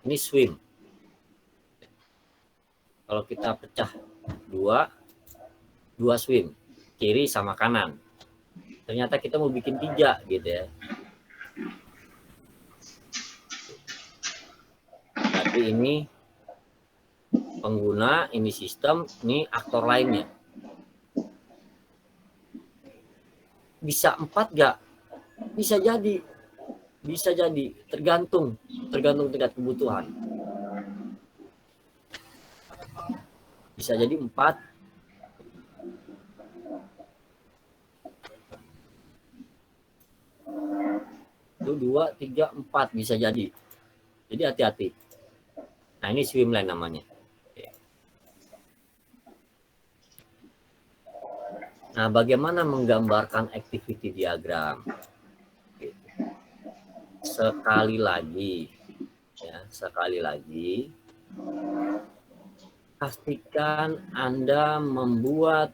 Ini swim. Kalau kita pecah 2 swim, kiri sama kanan. Ternyata kita mau bikin 3 gitu ya. Tapi ini pengguna, ini sistem, ini aktor lainnya. Bisa 4 nggak? Bisa jadi, tergantung tingkat kebutuhan. Bisa jadi 4. Itu 2, 3, 4 bisa jadi. Jadi hati-hati. Nah, ini swimline namanya. Nah, bagaimana menggambarkan activity diagram? Sekali lagi, pastikan Anda membuat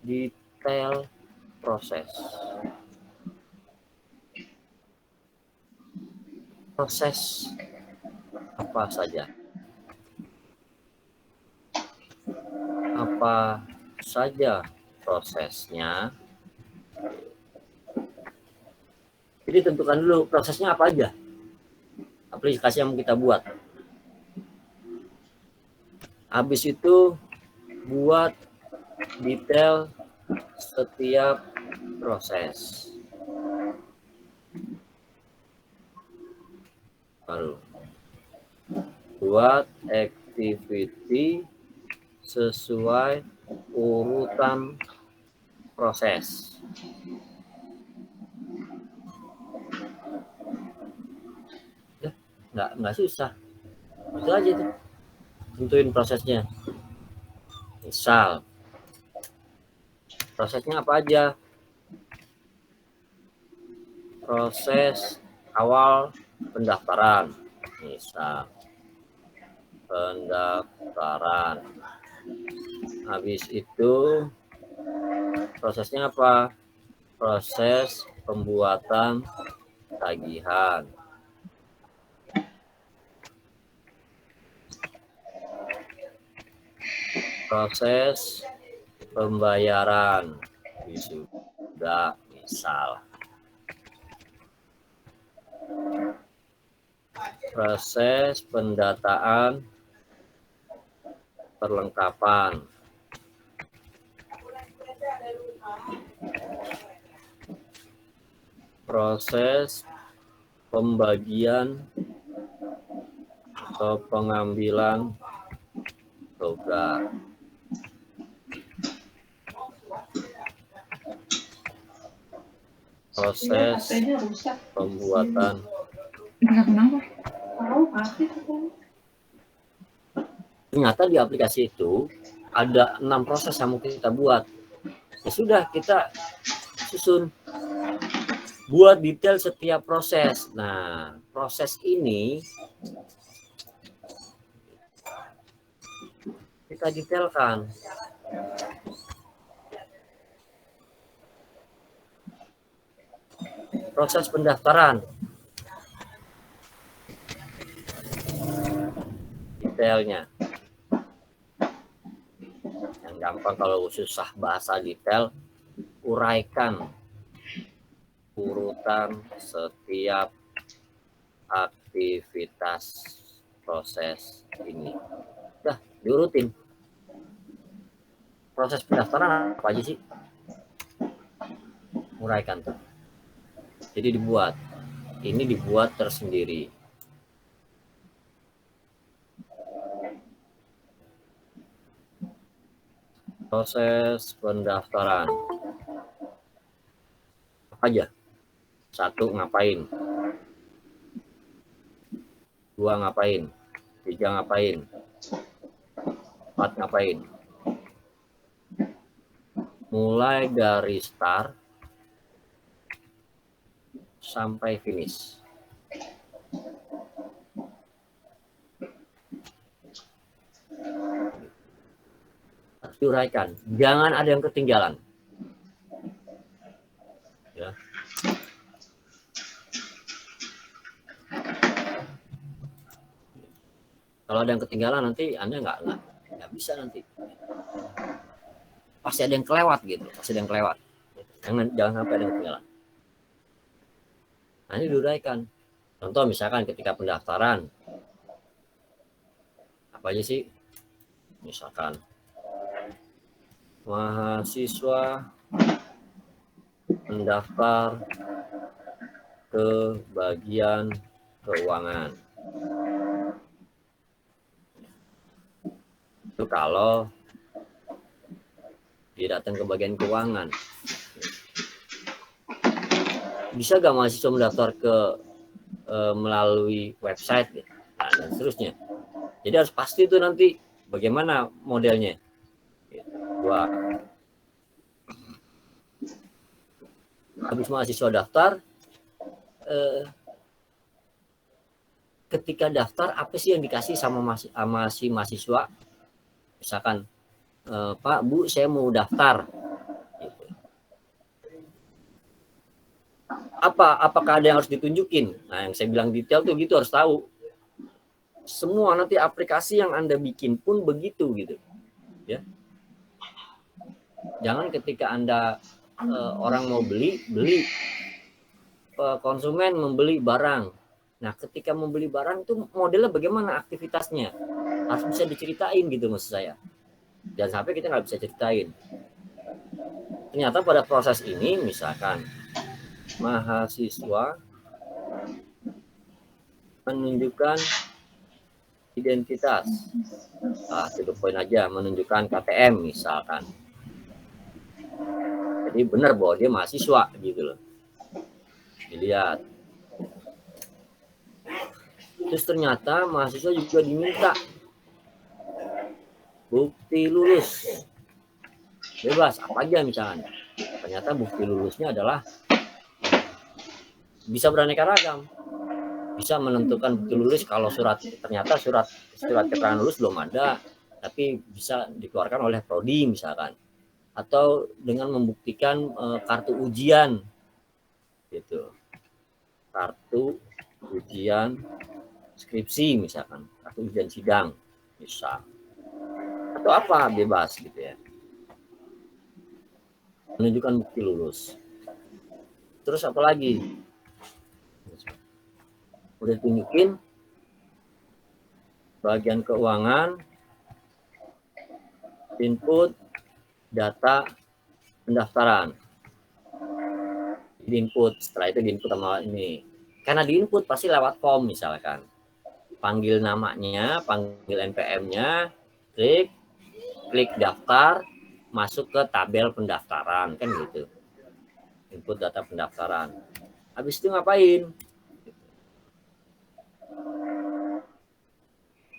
detail proses. Proses apa saja? Apa saja prosesnya? Jadi tentukan dulu prosesnya apa aja. Aplikasi yang kita buat. Habis itu buat detail setiap proses. Baru buat activity sesuai urutan proses. Ya, nggak susah. Itu aja tuh. Tentuin prosesnya. Misal, prosesnya apa aja? Proses awal pendaftaran. Misal, pendaftaran. Habis itu prosesnya apa? Proses pembuatan tagihan. Proses pembayaran wisuda misal. Proses pendataan perlengkapan. Proses pembagian atau pengambilan toga. Proses pembuatan. Kenapa? Ternyata di aplikasi itu ada 6 proses yang mau kita buat. Ya sudah, kita susun. Buat detail setiap proses. Nah, proses ini kita detailkan. Proses pendaftaran. Detailnya. Yang gampang kalau susah bahasa detail, uraikan urutan setiap aktivitas proses ini. Udah, diurutin. Proses pendaftaran apa aja sih? Uraikan tuh. Jadi dibuat. Ini dibuat tersendiri. Proses pendaftaran. Apa aja? 1, ngapain? 2, ngapain? 3, ngapain? 4, ngapain? Mulai dari start sampai finish. Diuraikan, jangan ada yang ketinggalan. Ya. Kalau ada yang ketinggalan nanti Anda nggak bisa nanti. Pasti ada yang kelewat gitu, pasti ada yang kelewat. Jangan sampai ada yang ketinggalan. Nah, ini diuraikan. Contoh misalkan ketika pendaftaran, apa aja sih? Misalkan mahasiswa mendaftar ke bagian keuangan. Itu kalau dia datang ke bagian keuangan. Bisa gak mahasiswa mendaftar ke melalui website gitu? Nah, dan seterusnya. Jadi harus pasti itu nanti bagaimana modelnya. Dua. Habis mahasiswa daftar, ketika daftar apa sih yang dikasih sama si mahasiswa? Misalkan, Pak, Bu, saya mau daftar. Gitu. Apakah ada yang harus ditunjukin? Nah, yang saya bilang detail tuh gitu, harus tahu. Semua nanti aplikasi yang Anda bikin pun begitu gitu. Ya. Jangan ketika Anda orang mau beli, konsumen membeli barang. Nah, ketika membeli barang itu modelnya bagaimana aktivitasnya? Harus bisa diceritain gitu maksud saya. Jangan sampai kita nggak bisa ceritain. Ternyata pada proses ini misalkan mahasiswa menunjukkan identitas. To the point aja, menunjukkan KTM misalkan. Jadi Jadi benar bahwa dia mahasiswa gitu loh. Dilihat. Terus ternyata mahasiswa juga diminta bukti lulus. Bebas, apa aja misalnya. Ternyata bukti lulusnya adalah bisa beraneka ragam. Bisa menentukan bukti lulus kalau ternyata surat keterangan lulus belum ada, tapi bisa dikeluarkan oleh prodi misalkan. Atau dengan membuktikan kartu ujian gitu. Kartu ujian skripsi misalkan, kartu ujian sidang bisa. Atau apa, bebas gitu ya. Menunjukkan bukti lulus. Terus apa lagi? Udah tunjukin bagian keuangan, input data pendaftaran. Di input, setelah itu di input sama ini. Karena di input pasti lewat form misalkan. Panggil namanya, panggil NPM-nya, klik daftar, masuk ke tabel pendaftaran, kan gitu. Input data pendaftaran. Habis itu ngapain?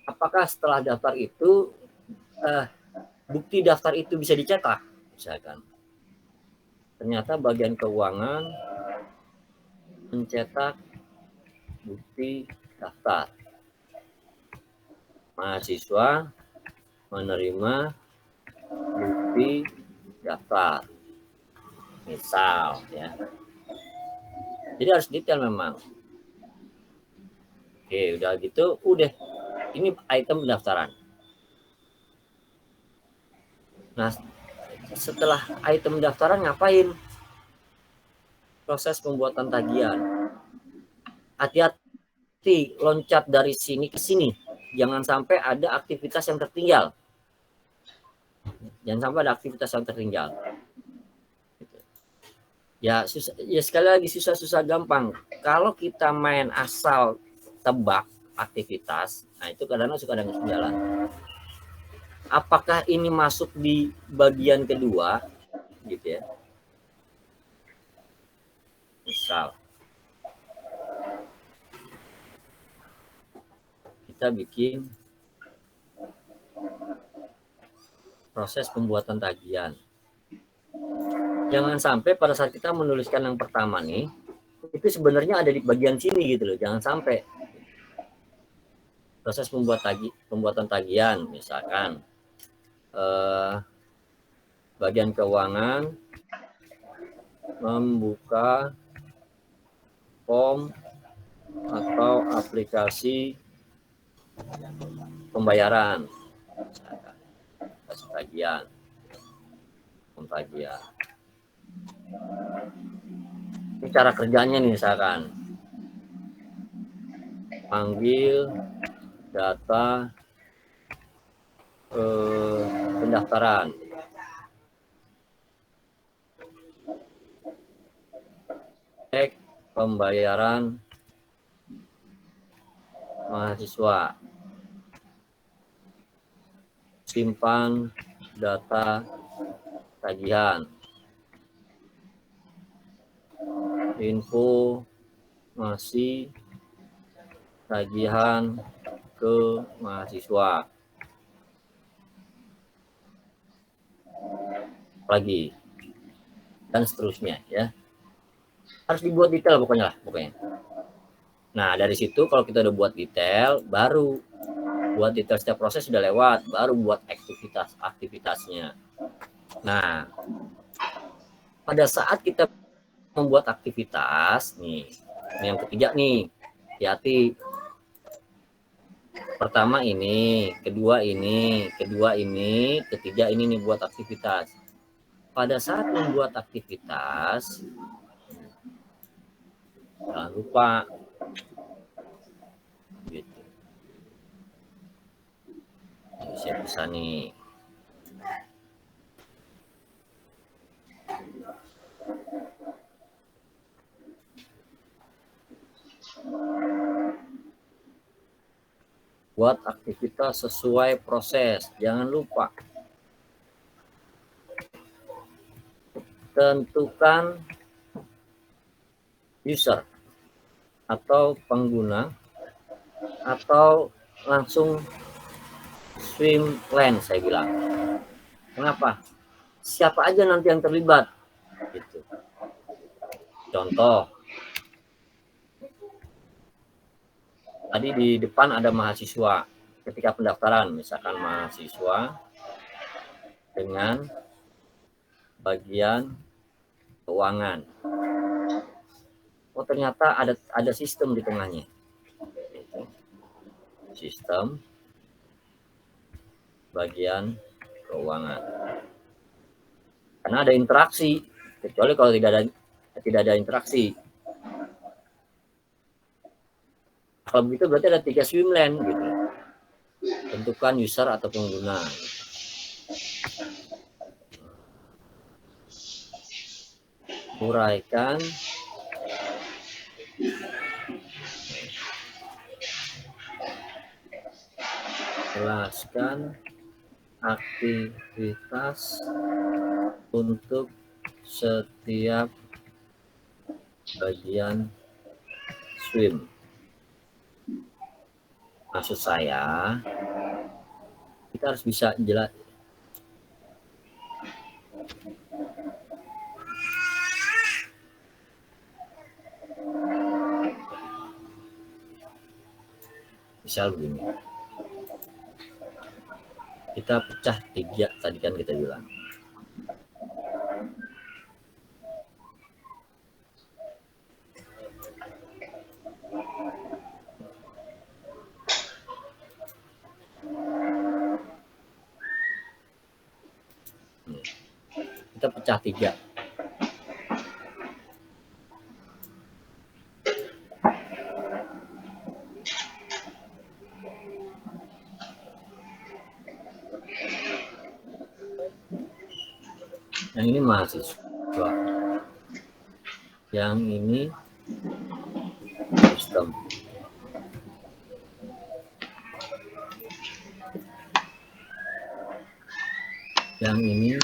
Apakah setelah daftar itu bukti daftar itu bisa dicetak? Misalkan. Ternyata bagian keuangan mencetak bukti daftar. Mahasiswa menerima bukti daftar. Misal ya. Jadi harus detail memang. Oke, udah gitu, udah. Ini item pendaftaran. Nah, setelah item pendaftaran ngapain? Proses pembuatan tagihan. Hati-hati loncat dari sini ke sini. Jangan sampai ada aktivitas yang tertinggal. Jangan sampai ada aktivitas yang tertinggal. Ya, susah, ya sekali lagi susah-susah gampang. Kalau kita main asal tebak aktivitas, nah itu kadang-kadang suka ada ketinggalan. Apakah ini masuk di bagian kedua, gitu ya? Misal, kita bikin proses pembuatan tagihan. Jangan sampai pada saat kita menuliskan yang pertama nih, itu sebenarnya ada di bagian sini gitu loh. Jangan sampai proses pembuatan tagihan, misalkan bagian keuangan membuka form atau aplikasi pembayaran, misalkan tagihan, pembagian. Ini cara kerjanya nih, misalkan panggil data pendaftaran, cek pembayaran mahasiswa, simpan data tagihan, info masih tagihan ke mahasiswa. Lagi dan seterusnya ya. Harus dibuat detail pokoknya. Nah, dari situ kalau kita udah buat detail, baru buat detail setiap proses sudah lewat, baru buat aktivitasnya. Nah, pada saat kita membuat aktivitas nih, ini yang ketiga nih, hati-hati. Pertama ini, kedua ini, ketiga ini nih buat aktivitas. Pada saat membuat aktivitas, jangan lupa gitu. Saya bisa nih. Buat aktivitas sesuai proses, jangan lupa. tentukan user atau pengguna, atau langsung swim lane saya bilang. Kenapa? Siapa aja nanti yang terlibat gitu. Contoh, tadi di depan ada mahasiswa ketika pendaftaran, misalkan mahasiswa dengan bagian keuangan. Oh, ternyata ada sistem di tengahnya. Sistem bagian keuangan. Karena ada interaksi, kecuali kalau tidak ada interaksi. Kalau begitu berarti ada 3 swim lane gitu. Tentukan user atau pengguna. Uraikan jelaskan aktivitas untuk setiap bagian swim. Maksud saya, kita harus bisa jelas. Misal begini, kita pecah 3 tadi kan kita bilang. Kita pecah 3. Yang ini mahasiswa, yang ini sistem, yang ini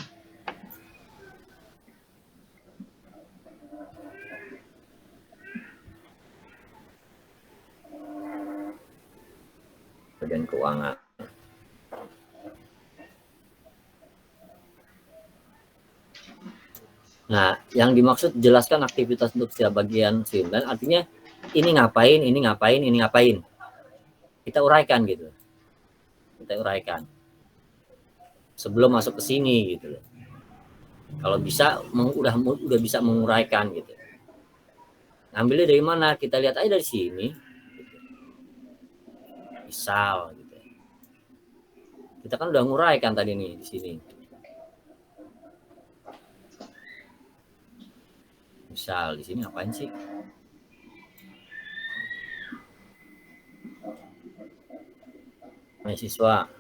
bagian keuangan. Nah, yang dimaksud jelaskan aktivitas untuk setiap bagian swim lane, artinya ini ngapain, ini ngapain, ini ngapain. Kita uraikan gitu. Kita uraikan. Sebelum masuk ke sini gitu. Kalau bisa udah bisa menguraikan gitu. Ngambilnya dari mana? Kita lihat aja dari sini. Gitu. Misal gitu. Kita kan udah nguraikan tadi nih di sini. Misal di sini ngapain sih? Mahasiswa.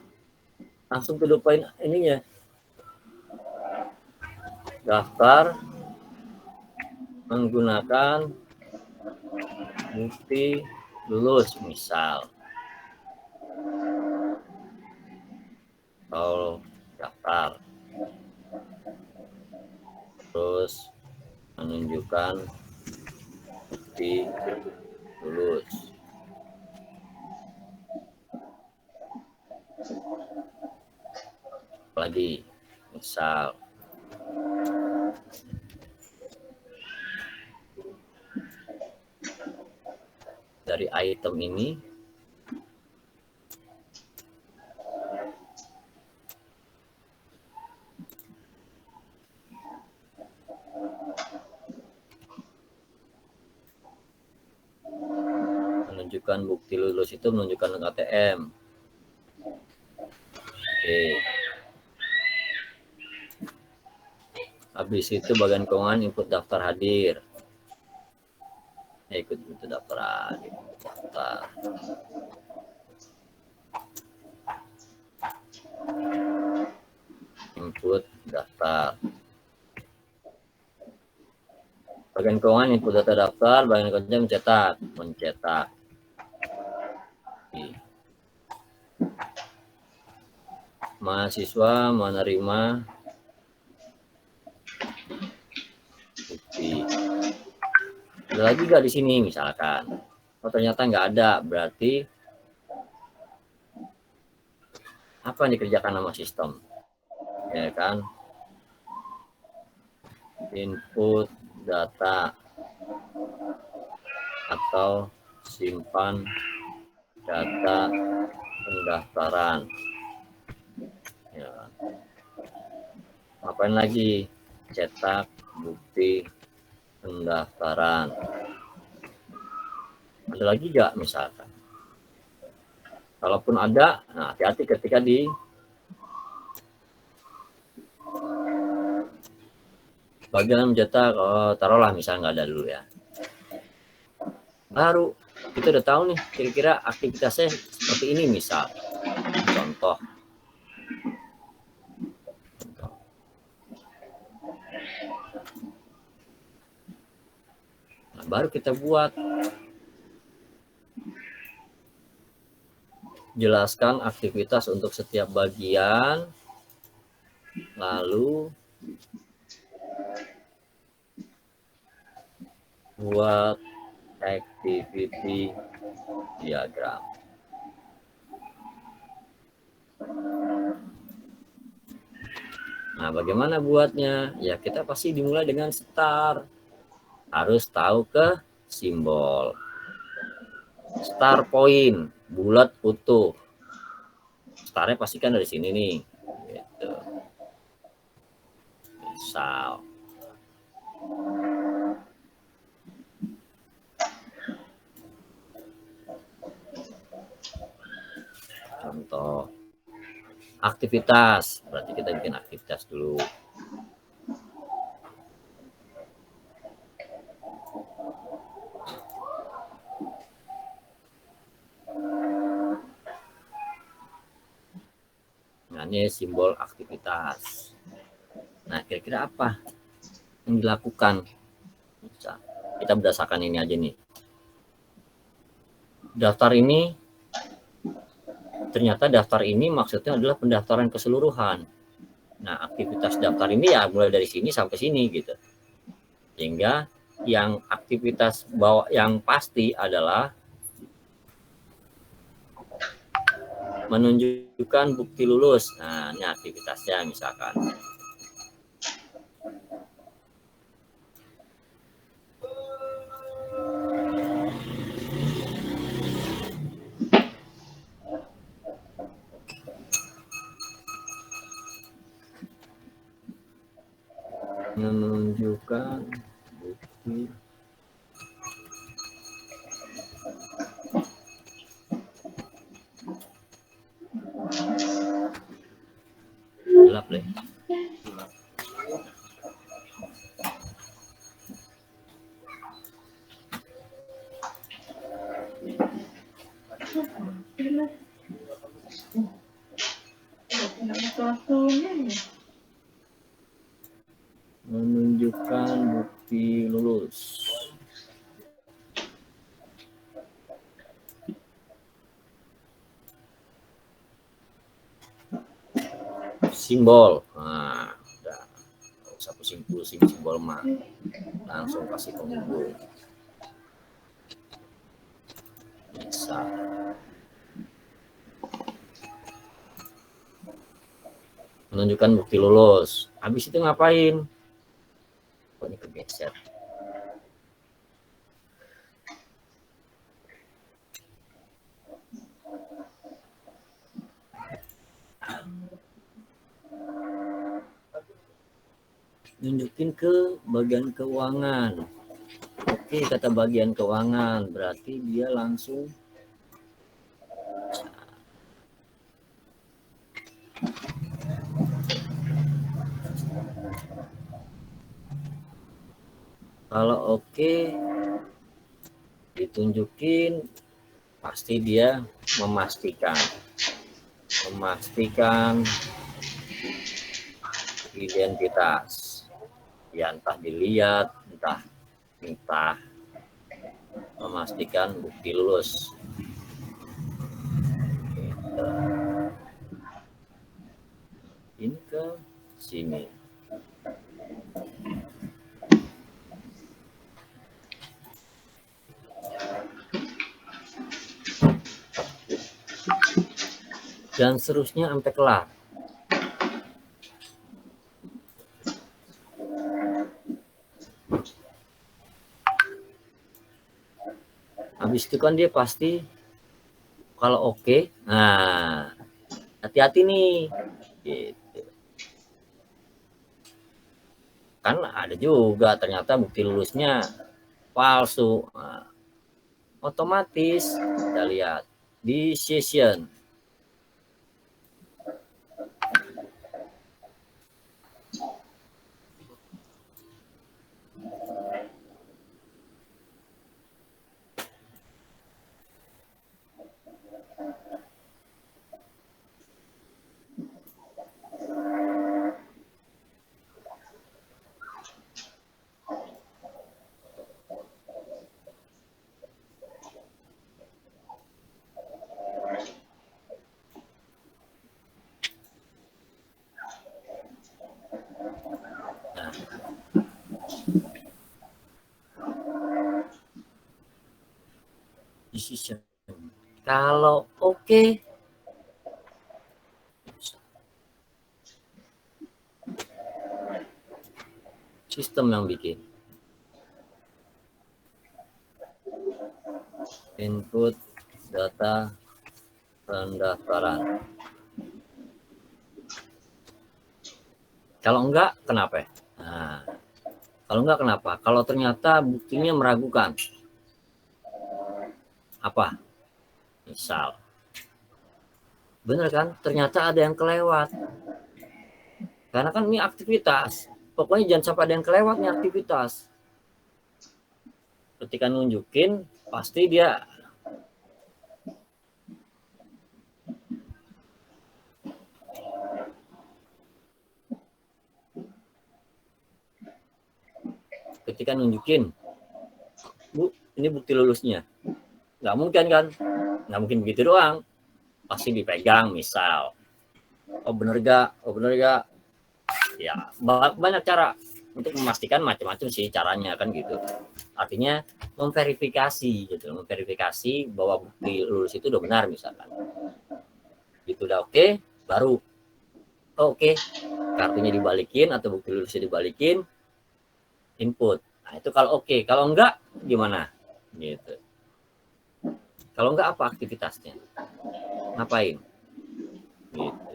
Langsung ke poin ininya. Daftar menggunakan bukti lulus misal. Kalau daftar. Terus menunjukkan bukti lulus. Lagi misal dari item ini menunjukkan bukti lulus itu menunjukkan ATM. Oke. Habis itu bagian keuangan input daftar hadir. Ikut itu daftar hadir. Daftar. Input daftar. Bagian keuangan input data daftar, bagian kerja mencetak. Mahasiswa menerima ada lagi nggak di sini misalkan. Oh ternyata nggak ada, berarti apa yang dikerjakan sama sistem, ya kan? Input data atau simpan data pendaftaran, ya. Ngapain lagi? Cetak bukti pendaftaran. Ada lagi nggak misalkan? Kalaupun ada, nah hati-hati ketika di bagian mencetak, taruhlah misalnya nggak ada dulu ya. Baru kita udah tahu nih kira-kira aktivitasnya seperti ini misal. Contoh. Nah, baru kita buat. Jelaskan aktivitas untuk setiap bagian. Lalu buat activity diagram. Nah, bagaimana buatnya? Ya, kita pasti dimulai dengan start. Harus tahu ke simbol. Start point, bulat utuh. Startnya pastikan dari sini nih. Gitu. Misal. Contoh. Aktivitas, berarti kita bikin aktivitas dulu. Nah, ini simbol aktivitas. Nah, kira-kira apa yang dilakukan? Kita berdasarkan ini aja nih. Daftar ini, ternyata daftar ini maksudnya adalah pendaftaran keseluruhan. Nah, aktivitas daftar ini ya mulai dari sini sampai sini gitu. Sehingga yang aktivitas bawah yang pasti adalah menunjukkan bukti lulus. Nah, ini aktivitasnya misalkan. Menunjukkan bukti gelap deh. Menunjukkan bukti lulus. Simbol. Nah, udah. Nggak usah pusing-pusing simbol mah. Langsung kasih penghubung. Bisa. Menunjukkan bukti lulus. Habis itu ngapain? Oh, ini kegeser. Nunjukin ke bagian keuangan. Oke, kata bagian keuangan berarti dia langsung kalau oke ditunjukin, pasti dia memastikan identitas. Ya entah dilihat, entah memastikan bukti lulus. Gitu. Ini ke sini. dan seterusnya sampai kelar. Habis itu kan dia pasti kalau oke, nah hati-hati nih gitu. Kan ada juga ternyata bukti lulusnya palsu. Nah, otomatis kita lihat di session. Decision. Kalau oke, sistem yang bikin. Input data pendaftaran. Kalau enggak, kenapa? Nah, kalau enggak kenapa? Kalau ternyata buktinya meragukan. Apa? Misal. Bener kan? Ternyata ada yang kelewat. Karena kan ini aktivitas. Pokoknya jangan sampai ada yang kelewat nih aktivitas. Ketika nunjukin, pasti dia ketika nunjukin, Bu, ini bukti lulusnya. Nggak mungkin kan? Nggak mungkin begitu doang. Pasti dipegang misal. Oh bener gak? Oh bener gak? Ya banyak cara untuk memastikan macam-macam sih caranya kan gitu. Artinya memverifikasi gitu, memverifikasi bahwa bukti lulus itu udah benar misalkan. Gitu udah oke, baru oke, kartunya dibalikin atau bukti lulusnya dibalikin, input. Nah itu kalau oke, kalau enggak gimana? Gitu. Kalau enggak apa aktivitasnya? Ngapain? Gitu.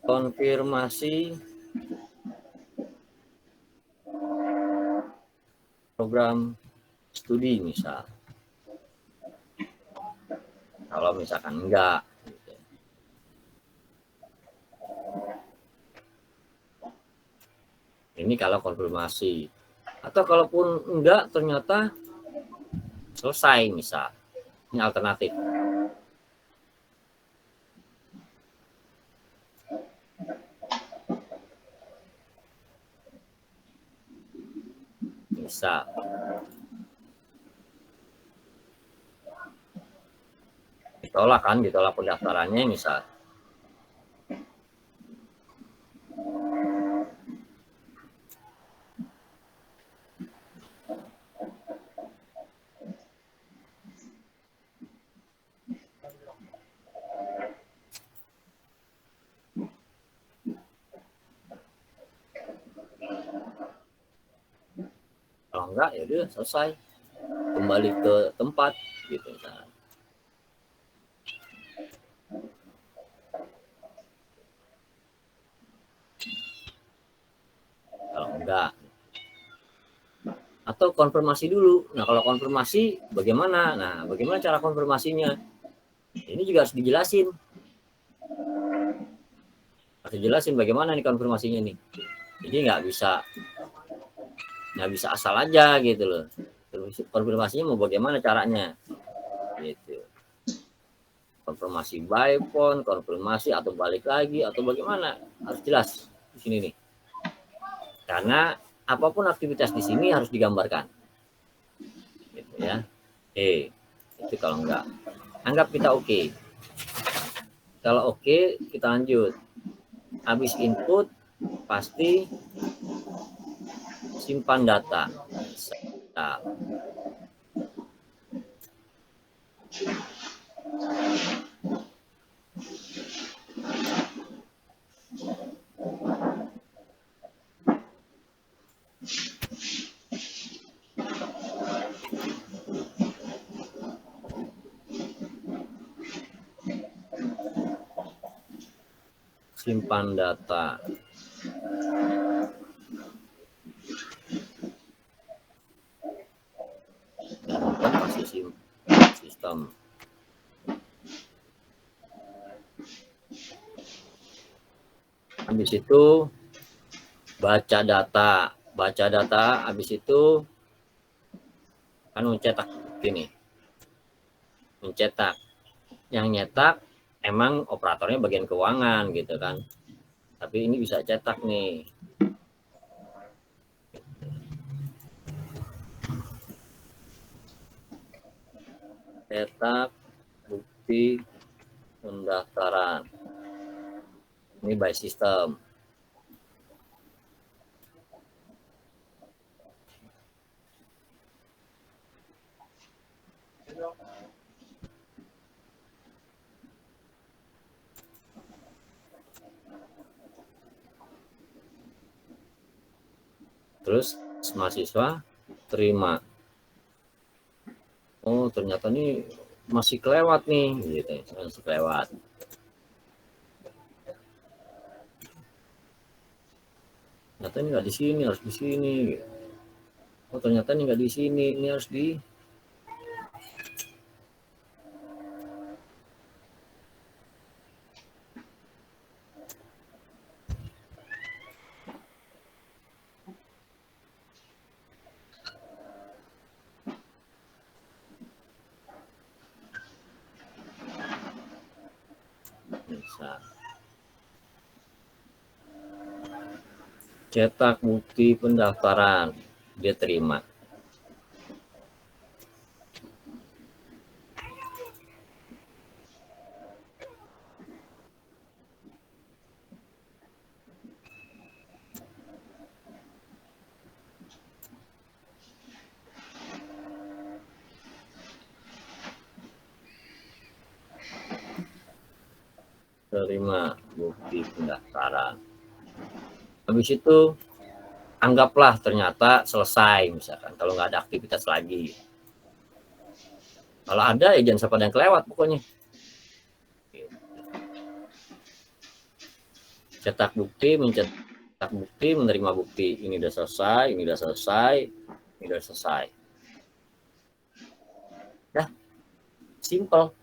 Konfirmasi program studi misal. Kalau misalkan enggak, gitu. Ini kalau konfirmasi. Atau kalaupun enggak ternyata selesai misal. Ini alternatif. Bisa. Ditolak kan, ditolak pendaftarannya misal. Kalau enggak ya udah selesai, kembali ke tempat gitu misalnya. Kalau enggak, atau konfirmasi dulu. Nah kalau konfirmasi bagaimana? Nah bagaimana cara konfirmasinya? Ini juga harus dijelasin. Harus dijelasin bagaimana nih konfirmasinya nih. Jadi nggak bisa asal aja gitu loh. Konfirmasinya mau bagaimana caranya? Gitu. Konfirmasi by phone, konfirmasi atau balik lagi atau bagaimana? Harus jelas di sini nih. Karena apapun aktivitas di sini harus digambarkan. Gitu ya. Itu kalau enggak. Anggap kita oke. Kalau oke, kita lanjut. Habis input pasti simpan data. Nah, Simpan data. Dan kasih sistem. Habis itu baca data. Baca data, habis itu kan mencetak gini. Mencetak. Yang nyetak emang operatornya bagian keuangan gitu kan. Tapi ini bisa cetak nih. Cetak bukti pendaftaran. Ini by system. Terus mahasiswa terima. Oh, ternyata ini masih kelewat nih, gitu. Masih kelewat. Ternyata ini nggak di sini, harus di sini. Gitu. Oh, ternyata ini nggak di sini, ini harus di. Bisa. Cetak bukti pendaftaran, dia terima. Terima bukti pendaftaran. Habis itu anggaplah ternyata selesai misalkan, kalau nggak ada aktivitas lagi. Kalau ada ya jangan sampai yang kelewat pokoknya. Cetak bukti, mencetak bukti, menerima bukti. Ini udah selesai, ini udah selesai, ini udah selesai. Dah, simple.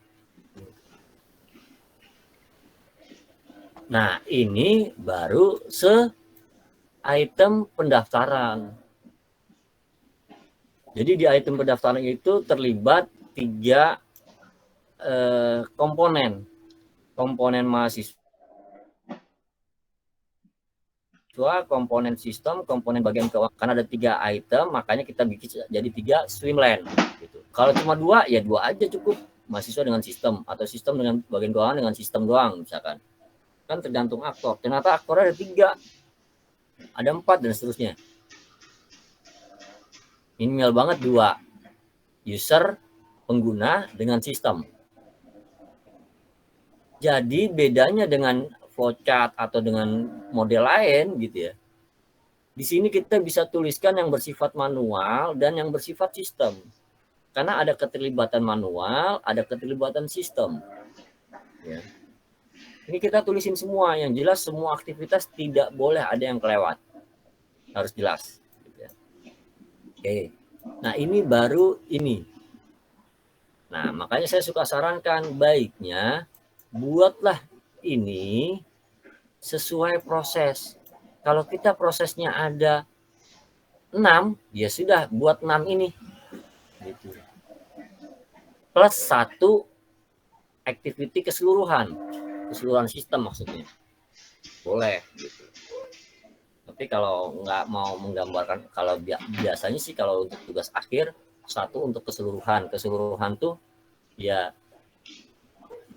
Nah, ini baru item pendaftaran. Jadi di item pendaftaran itu terlibat 3 komponen. Komponen mahasiswa, komponen sistem, komponen bagian keuangan. Karena ada 3 item, makanya kita bikin jadi 3 streamline. Gitu. Kalau cuma 2, ya 2 aja cukup. Mahasiswa dengan sistem, atau sistem dengan bagian keuangan dengan sistem doang, misalkan. Kan tergantung aktor. Ternyata aktornya ada 3, ada 4 dan seterusnya. Minimal banget 2, user, pengguna dengan sistem. Jadi bedanya dengan flowchart atau dengan model lain gitu ya. Di sini kita bisa tuliskan yang bersifat manual dan yang bersifat sistem. Karena ada keterlibatan manual, ada keterlibatan sistem. Ya. Ini kita tulisin semua, yang jelas semua aktivitas tidak boleh ada yang kelewat. Harus jelas. Oke. Nah ini baru ini. Nah makanya saya suka sarankan baiknya buatlah ini sesuai proses. Kalau kita prosesnya ada 6, ya sudah buat 6 ini. Gitu. Plus 1 activity keseluruhan sistem maksudnya. Boleh gitu. Tapi kalau nggak mau menggambarkan, kalau biasanya sih kalau untuk tugas akhir 1 untuk keseluruhan. Keseluruhan tuh ya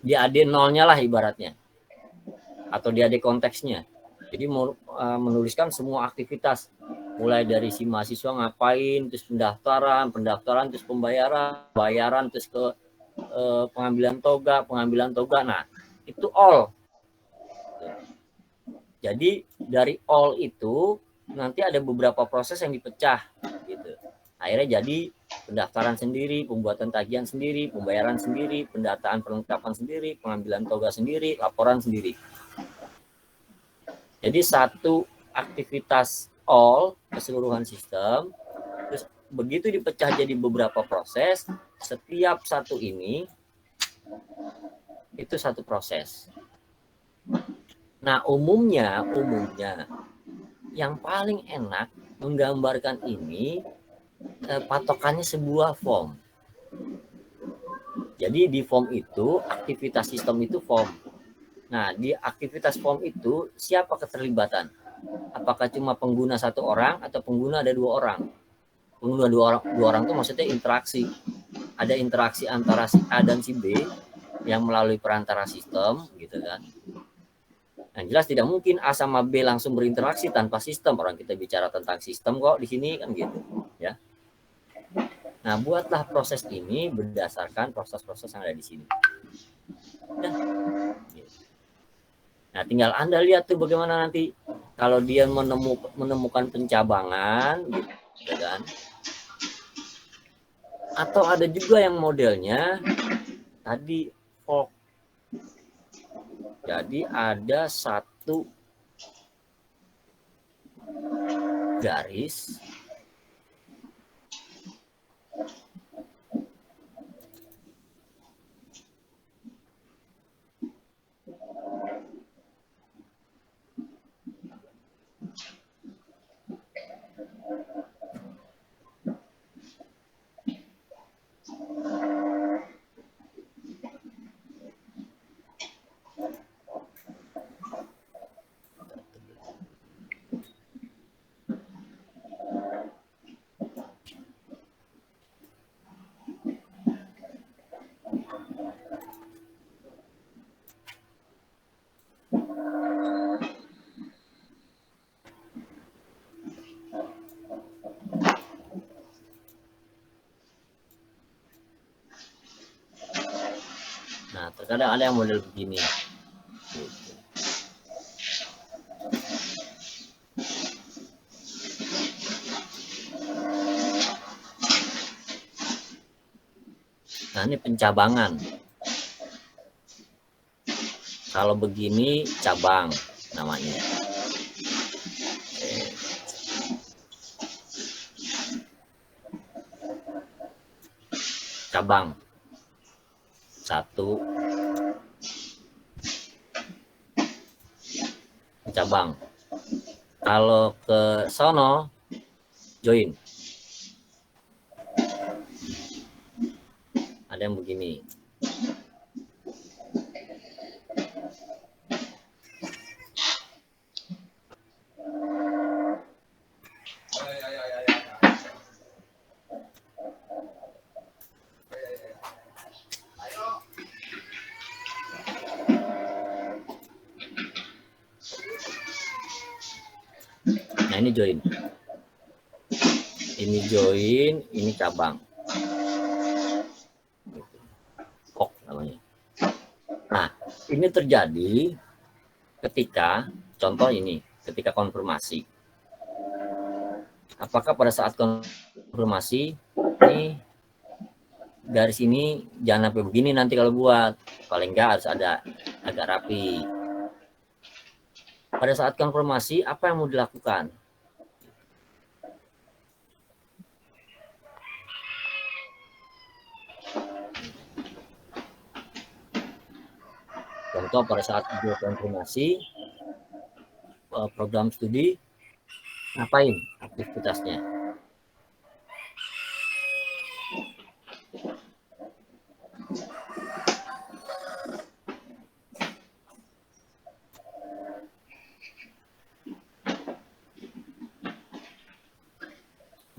di AD 0-nya lah ibaratnya. Atau di AD konteksnya. Jadi menuliskan semua aktivitas. Mulai dari si mahasiswa ngapain, terus pendaftaran, terus pembayaran, terus ke pengambilan toga. Nah, itu all. Jadi dari all itu nanti ada beberapa proses yang dipecah gitu. Akhirnya jadi pendaftaran sendiri, pembuatan tagihan sendiri, pembayaran sendiri, pendataan perlengkapan sendiri, pengambilan toga sendiri, laporan sendiri. Jadi satu aktivitas all keseluruhan sistem, terus begitu dipecah jadi beberapa proses, setiap satu ini itu satu proses. Nah, umumnya yang paling enak menggambarkan ini patokannya sebuah form. Jadi di form itu aktivitas sistem itu form. Nah, di aktivitas form itu siapa keterlibatan? Apakah cuma pengguna satu orang atau pengguna ada dua orang? Pengguna dua orang itu maksudnya interaksi. Ada interaksi antara si A dan si B yang melalui perantara sistem gitu kan. Yang jelas tidak mungkin A sama B langsung berinteraksi tanpa sistem. Orang kita bicara tentang sistem kok di sini kan gitu, ya. Nah, buatlah proses ini berdasarkan proses-proses yang ada di sini. Nah, tinggal Anda lihat tuh bagaimana nanti kalau dia menemukan pencabangan, gitu kan. Atau ada juga yang modelnya tadi fork. Jadi ada satu garis Nah, terkadang ada yang model begini. Nah, ini pencabangan. Kalau begini cabang namanya. Cabang. Satu. Cabang. Kalau ke sono join. Ada yang begini. Nah, ini join. Ini join, ini cabang. Kok namanya. Nah, ini terjadi ketika, contoh ini, ketika konfirmasi. Apakah pada saat konfirmasi, ini garis ini jangan sampai begini nanti kalau buat. Paling enggak harus ada agak rapi. Pada saat konfirmasi, apa yang mau dilakukan? Contoh pada saat video konfirmasi program studi, ngapain aktivitasnya?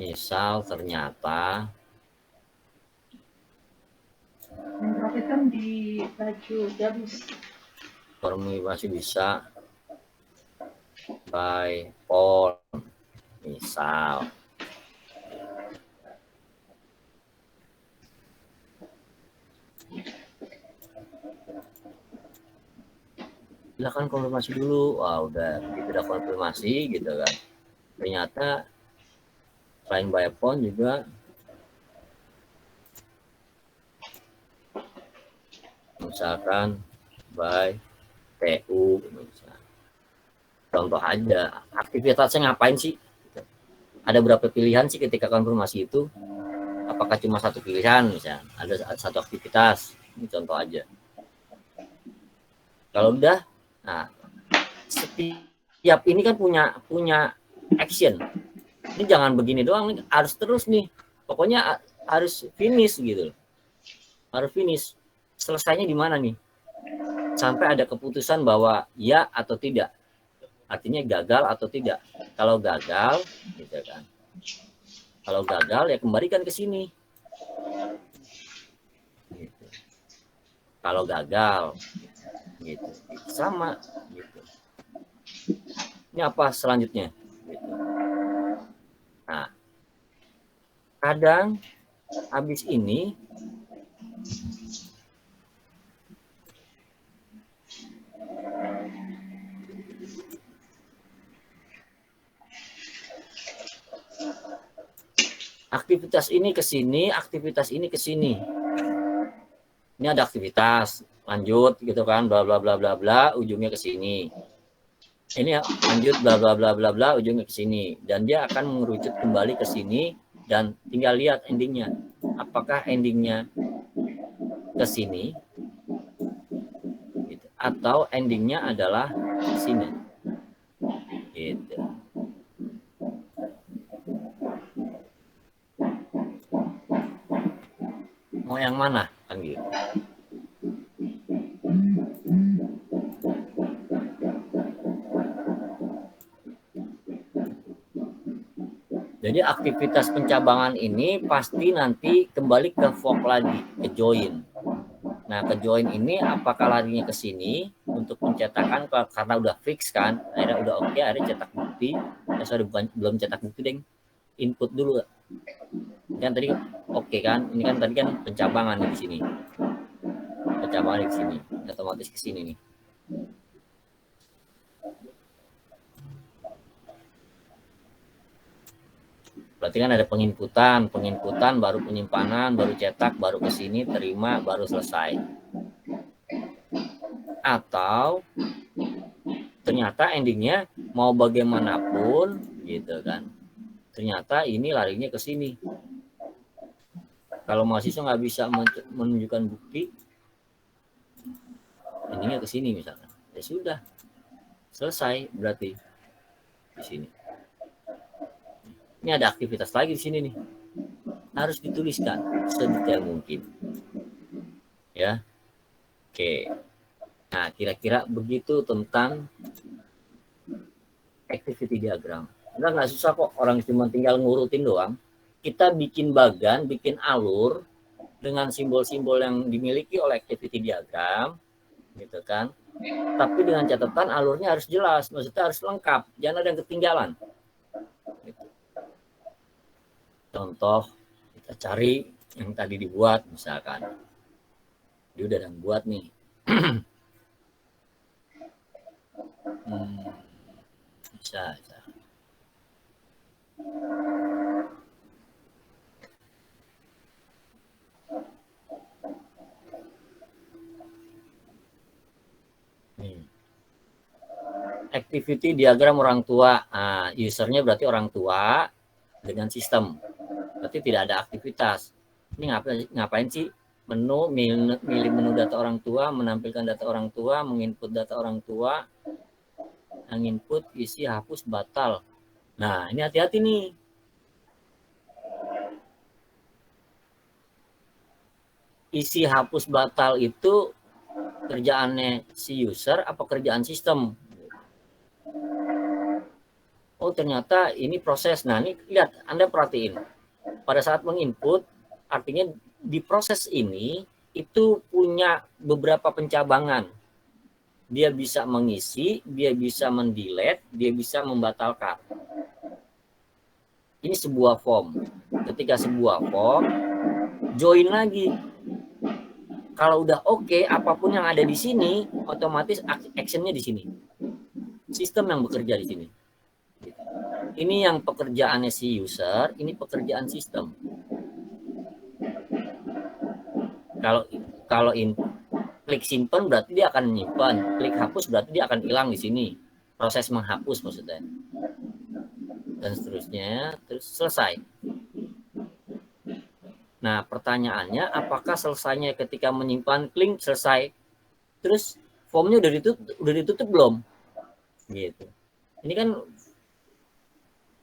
Misal ternyata Hitam di baju gabus. formula masih bisa by Paul misal. silakan konfirmasi dulu. Wah, udah begitu udah konfirmasi gitu kan. Ternyata selain by phone juga misalkan by TU misalkan. Contoh aja, aktivitasnya ngapain sih? Ada berapa pilihan sih ketika konfirmasi itu? Apakah cuma satu pilihan misalnya? Ada satu aktivitas, ini contoh aja. Kalau udah, nah setiap ini kan punya action. Ini jangan begini doang, harus terus nih. Pokoknya harus finish gitu. Harus finish. Selesainya di mana nih? Sampai ada keputusan bahwa ya atau tidak. Artinya gagal atau tidak. Kalau gagal, gitu kan. Kalau gagal ya kembalikan ke sini. Gitu. Kalau gagal, gitu. Sama, gitu. Ini apa selanjutnya? Gitu. Nah, kadang habis ini aktivitas ini ke sini, aktivitas ini ke sini. Ini ada aktivitas, lanjut gitu kan, bla bla bla bla bla, ujungnya ke sini. Ini lanjut bla bla bla bla bla, ujungnya ke sini, dan dia akan mengerucut kembali ke sini dan tinggal lihat endingnya. Apakah endingnya ke sini gitu, atau endingnya adalah ke sini gitu. Mau yang mana kan gitu. Jadi aktivitas pencabangan ini pasti nanti kembali ke fork lagi, ke join. Nah, ke join ini apakah larinya ke sini untuk pencetakan karena udah fix kan, akhirnya udah oke, akhirnya cetak bukti. Sorry, belum cetak bukti, deng. Input dulu. Kan tadi oke kan, ini kan tadi kan pencabangan di sini. Pencabangan di sini, otomatis ke sini nih. Berarti kan ada penginputan baru penyimpanan, baru cetak, baru ke sini, terima, baru selesai. Atau ternyata endingnya mau bagaimanapun gitu kan, ternyata ini larinya ke sini. Kalau mahasiswa nggak bisa menunjukkan bukti, endingnya ke sini misalkan, ya sudah selesai berarti di sini. Ini ada aktivitas lagi di sini nih, harus dituliskan sedetail mungkin ya. Oke, nah kira-kira begitu tentang activity diagram. Nggak susah kok, orang cuma tinggal ngurutin doang. Kita bikin bagan, bikin alur dengan simbol-simbol yang dimiliki oleh activity diagram gitu kan, tapi dengan catatan alurnya harus jelas, maksudnya harus lengkap, jangan ada yang ketinggalan gitu. Contoh, kita cari yang tadi dibuat, misalkan dia udah yang buat nih. Bisa. Activity diagram orang tua. Nah, usernya berarti orang tua dengan sistem. Berarti tidak ada aktivitas. Ini ngapain sih? Menu, milih menu data orang tua, menampilkan data orang tua, menginput data orang tua, menginput, isi, hapus, batal. Nah, ini hati-hati nih. Isi, hapus, batal itu kerjaannya si user apa kerjaan sistem? Oh, ternyata ini proses. Nah, ini lihat, Anda perhatiin. Pada saat menginput, artinya di proses ini itu punya beberapa pencabangan. Dia bisa mengisi, dia bisa mendelete, dia bisa membatalkan. Ini sebuah form. Ketika sebuah form, join lagi. Kalau udah oke, apapun yang ada di sini, otomatis actionnya di sini. Sistem yang bekerja di sini. Ini yang pekerjaannya si user, ini pekerjaan sistem. Kalau klik simpan berarti dia akan menyimpan, klik hapus berarti dia akan hilang di sini. Proses menghapus maksudnya. Dan seterusnya, terus selesai. Nah, pertanyaannya apakah selesainya ketika menyimpan klik selesai? Terus formnya udah ditutup belum? Gitu. Ini kan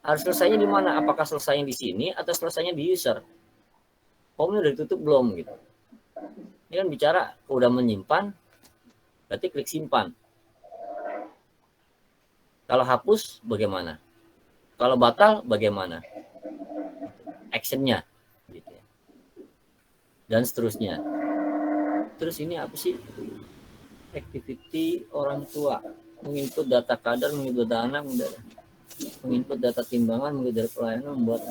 harus selesainya di mana? Apakah selesainya di sini atau selesainya di user? Formnya udah ditutup belum gitu. Ini kan bicara udah menyimpan, berarti klik simpan. Kalau hapus bagaimana? Kalau batal bagaimana? Actionnya. Gitu. Dan seterusnya. Terus ini apa sih? Activity orang tua. Menginput data kadar, menginput data anak, menginput data timbangan, menginput data pelayanan, membuat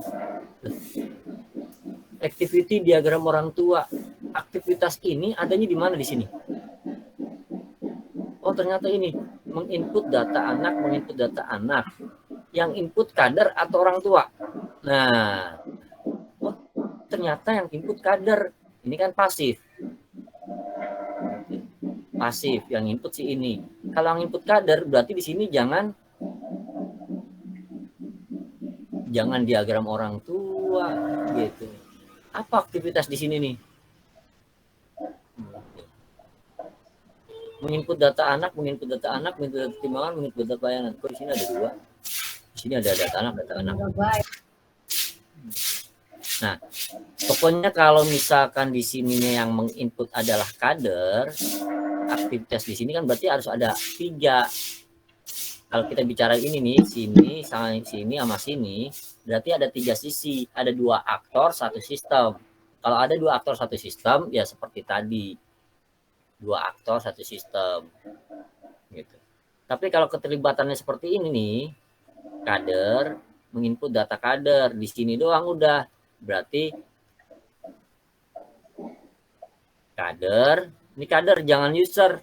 activity diagram orang tua. Aktivitas ini adanya di mana di sini? Oh, ternyata ini menginput data anak, yang input kader atau orang tua. Nah, oh, ternyata yang input kader ini kan pasif. Pasif yang input si ini. Kalau yang input kader berarti di sini jangan diagram orang tua gitu. Apa aktivitas di sini nih? Menginput data anak, menginput data timbangan, menginput data pelayanan. Kok di sini ada dua? Di sini ada data anak. Nah, pokoknya kalau misalkan di sininya yang menginput adalah kader, aktivitas di sini kan berarti harus ada 3. Kalau kita bicara ini nih, sini sama sini, berarti ada 3 sisi, ada 2 aktor, 1 sistem. Kalau ada 2 aktor, 1 sistem, ya seperti tadi. 2 aktor, 1 sistem. Gitu. Tapi kalau keterlibatannya seperti ini nih, kader, menginput data kader, di sini doang udah. Berarti kader, ini kader jangan user.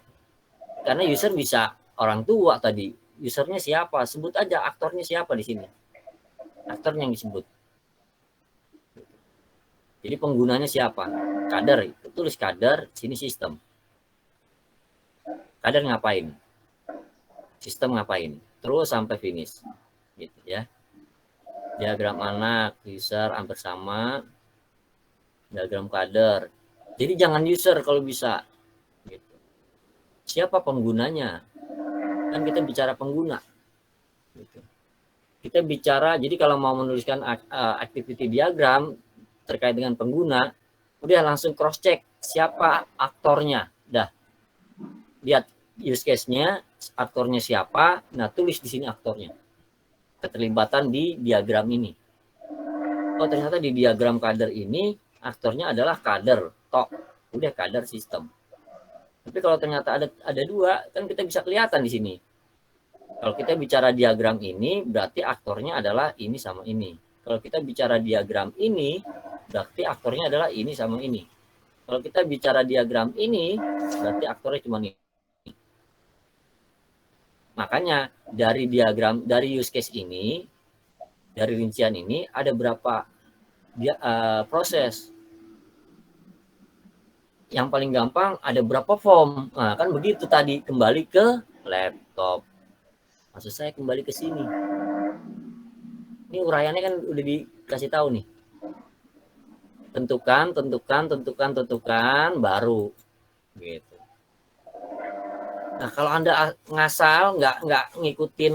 Karena user bisa orang tua tadi. Usernya siapa? Sebut aja aktornya siapa di sini. Aktornya yang disebut. Jadi penggunanya siapa? Kader, tulis kader, sini sistem. Kader ngapain? Sistem ngapain? Terus sampai finish. Gitu ya. Diagram anak, user hampir sama. Diagram kader. Jadi jangan user kalau bisa. Gitu. Siapa penggunanya? Kan kita bicara pengguna. Gitu. Kita bicara, jadi kalau mau menuliskan activity diagram terkait dengan pengguna, udah langsung cross check siapa aktornya. Dah. Lihat use case-nya, aktornya siapa, nah tulis di sini aktornya. Keterlibatan di diagram ini. Oh, ternyata di diagram kader ini aktornya adalah kader, tok. Udah kader sistem. Tapi kalau ternyata ada 2, kan kita bisa kelihatan di sini. Kalau kita bicara diagram ini, berarti aktornya adalah ini sama ini. Kalau kita bicara diagram ini, berarti aktornya adalah ini sama ini. Kalau kita bicara diagram ini, berarti aktornya cuma ini. Makanya dari diagram, dari use case ini, dari rincian ini, ada berapa proses. Yang paling gampang ada berapa form. Nah, kan begitu tadi, kembali ke laptop. Maksud saya kembali ke sini. Ini uraiannya kan udah dikasih tahu nih. Tentukan, baru. Gitu. Nah, kalau Anda ngasal, nggak ngikutin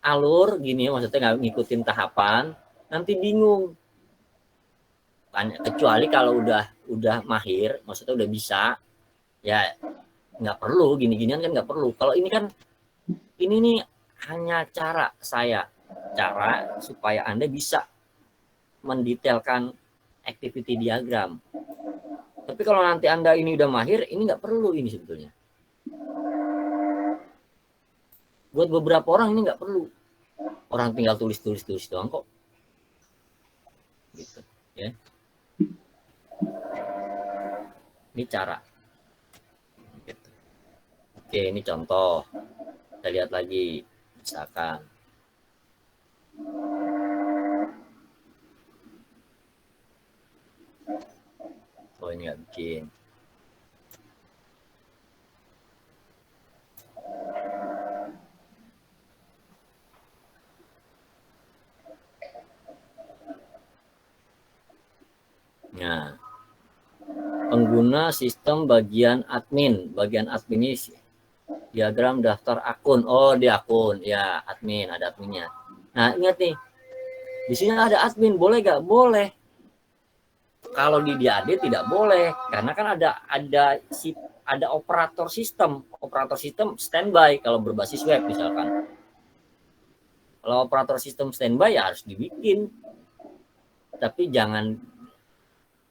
alur gini, maksudnya nggak ngikutin tahapan, nanti bingung. Kecuali kalau udah mahir, maksudnya udah bisa, ya nggak perlu gini-ginian kan nggak perlu. Kalau ini kan, ini nih hanya cara supaya Anda bisa mendetailkan activity diagram. Tapi kalau nanti Anda ini udah mahir, ini nggak perlu ini sebetulnya. Buat beberapa orang ini nggak perlu. Orang tinggal tulis doang kok. Gitu, ya. Ini cara. Oke, ini contoh. Kita lihat lagi, misalkan. Oh, ini nggak bikin. Nah, pengguna sistem bagian admin. Bagian admin ini diagram daftar akun. Oh, di akun. Ya, admin. Ada adminnya. Nah, ingat nih. Di sini ada admin. Boleh nggak? Boleh. Kalau di DAD tidak boleh. Karena kan ada operator sistem. Operator sistem standby kalau berbasis web misalkan. Kalau operator sistem standby ya harus dibikin. Tapi jangan,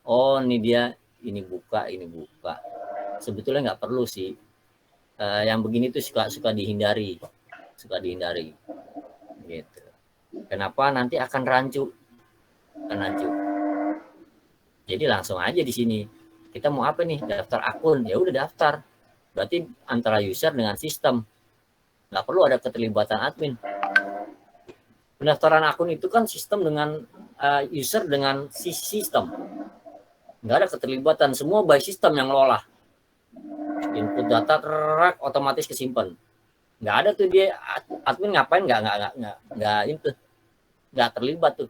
oh ini dia, ini buka. Sebetulnya nggak perlu sih. Yang begini tuh suka dihindari. Gitu. Kenapa? Nanti akan rancu. Jadi langsung aja di sini. Kita mau apa nih? Daftar akun. Ya udah daftar. Berarti antara user dengan sistem. Nggak perlu ada keterlibatan admin. Pendaftaran akun itu kan sistem dengan user dengan sistem. Nggak ada keterlibatan. Semua by sistem yang ngelola. Input data otomatis kesimpan. Nggak ada tuh dia admin ngapain, nggak itu, nggak terlibat tuh.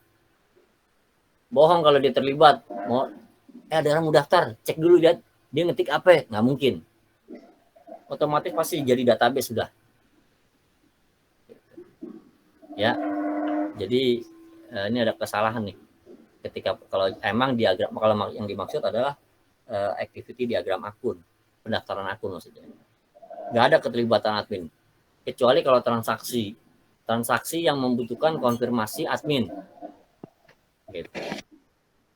Bohong kalau dia terlibat. Ada orang mau daftar, cek dulu dia ngetik apa, nggak mungkin. Otomatis pasti jadi database sudah. Ya, jadi ini ada kesalahan nih. Ketika kalau emang diagram, kalau yang dimaksud adalah activity diagram akun, pendaftaran akun maksudnya. Nggak ada keterlibatan admin. Kecuali kalau transaksi yang membutuhkan konfirmasi admin. Gitu.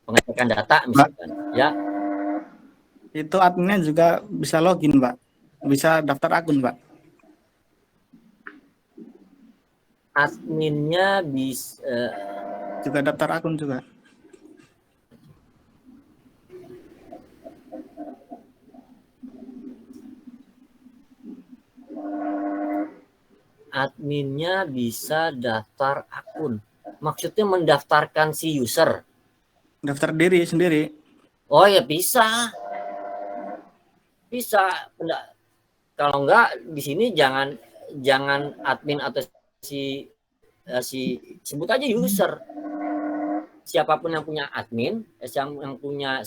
Pengecekan data misalkan, ya. Itu adminnya juga bisa login, Pak. Bisa daftar akun, Pak. Adminnya bisa juga daftar akun juga. Adminnya bisa daftar akun. Maksudnya mendaftarkan si user. Daftar diri sendiri. Oh ya bisa. Kalau enggak di sini jangan admin atau si sebut aja user. Siapapun yang punya admin, yang punya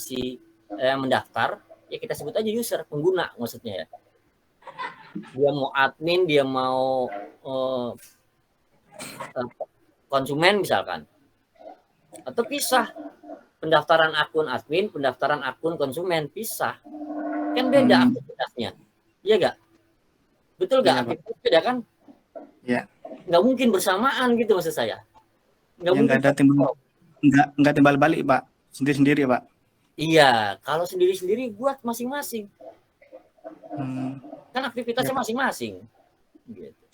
yang mendaftar, ya kita sebut aja user, pengguna maksudnya ya. Dia mau admin, dia mau konsumen misalkan. Atau pisah. Pendaftaran akun admin, pendaftaran akun konsumen, pisah. Kan beda aktivitasnya. Iya nggak? Betul nggak? Aktivitas beda kan? Iya. Nggak mungkin bersamaan gitu maksud saya. Nggak ada timbal balik, Pak. Sendiri-sendiri, Pak. Iya, kalau sendiri-sendiri buat masing-masing. Kan aktivitasnya masing-masing. Gitu.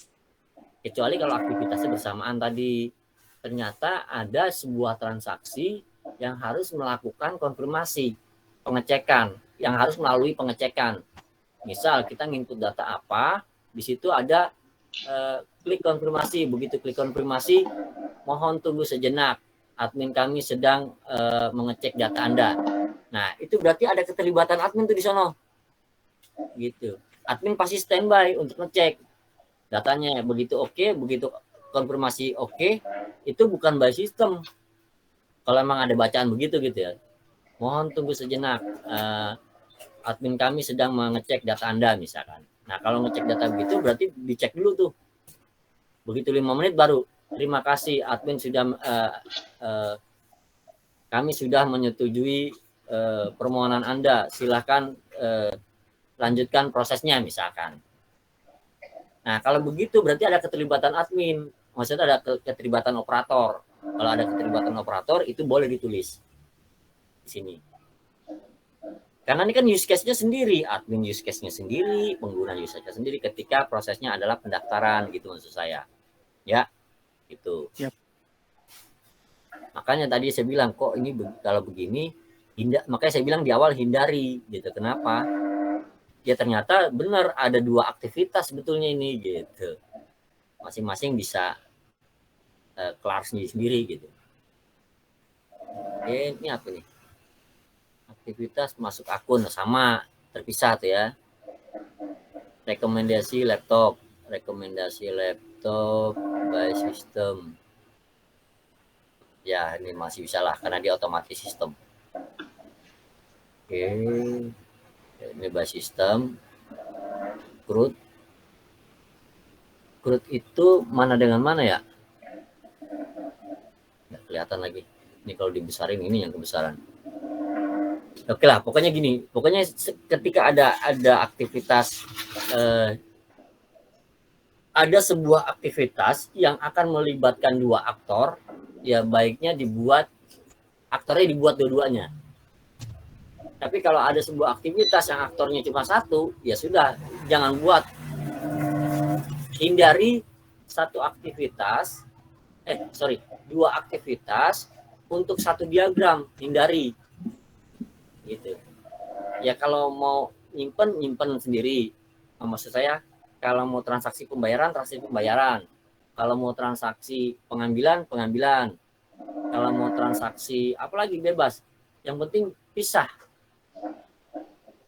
Kecuali kalau aktivitasnya bersamaan tadi. Ternyata ada sebuah transaksi yang harus melakukan konfirmasi, pengecekan, yang harus melalui pengecekan. Misal kita nginput data apa, di situ ada klik konfirmasi. Begitu klik konfirmasi, mohon tunggu sejenak, admin kami sedang mengecek data Anda. Nah, itu berarti ada keterlibatan admin tuh di sono. Gitu. Admin pasti standby untuk ngecek datanya. Begitu oke, begitu konfirmasi oke, itu bukan by system. Kalau emang ada bacaan begitu gitu ya. Mohon tunggu sejenak. Admin kami sedang mengecek data Anda misalkan. Nah, kalau ngecek data begitu berarti dicek dulu tuh. Begitu 5 menit baru, terima kasih admin sudah kami sudah menyetujui permohonan Anda. Silakan lanjutkan prosesnya misalkan. Nah, kalau begitu berarti ada keterlibatan admin. Maksudnya ada keterlibatan operator. Kalau ada keterlibatan operator itu boleh ditulis di sini. Karena ini kan use case-nya sendiri, admin use case-nya sendiri, pengguna use case-nya sendiri ketika prosesnya adalah pendaftaran gitu maksud saya. Ya, gitu. Yep. Makanya tadi saya bilang kok ini kalau begini, makanya saya bilang di awal hindari gitu. Kenapa? ya ternyata benar ada 2 aktivitas sebetulnya ini gitu. Masing-masing bisa kelar sendiri-sendiri gitu. Oke, ini apa nih? Aktivitas masuk akun sama terpisah tuh ya. Rekomendasi laptop by system. Ya, ini masih bisa lah karena dia otomatis sistem. Oke. Ini by system. Root itu mana dengan mana ya? Nggak kelihatan lagi. Ini kalau dibesarin ini yang kebesaran. Oke lah, pokoknya gini. Pokoknya ketika ada aktivitas ada sebuah aktivitas yang akan melibatkan 2 aktor, ya baiknya aktornya dibuat dua-duanya. Tapi kalau ada sebuah aktivitas yang aktornya cuma 1, ya sudah, jangan buat. Hindari 2 aktivitas untuk 1 diagram, hindari. Gitu. Ya kalau mau nyimpen sendiri. Maksud saya kalau mau transaksi pembayaran. Kalau mau transaksi pengambilan. Kalau mau transaksi apalagi bebas. Yang penting pisah.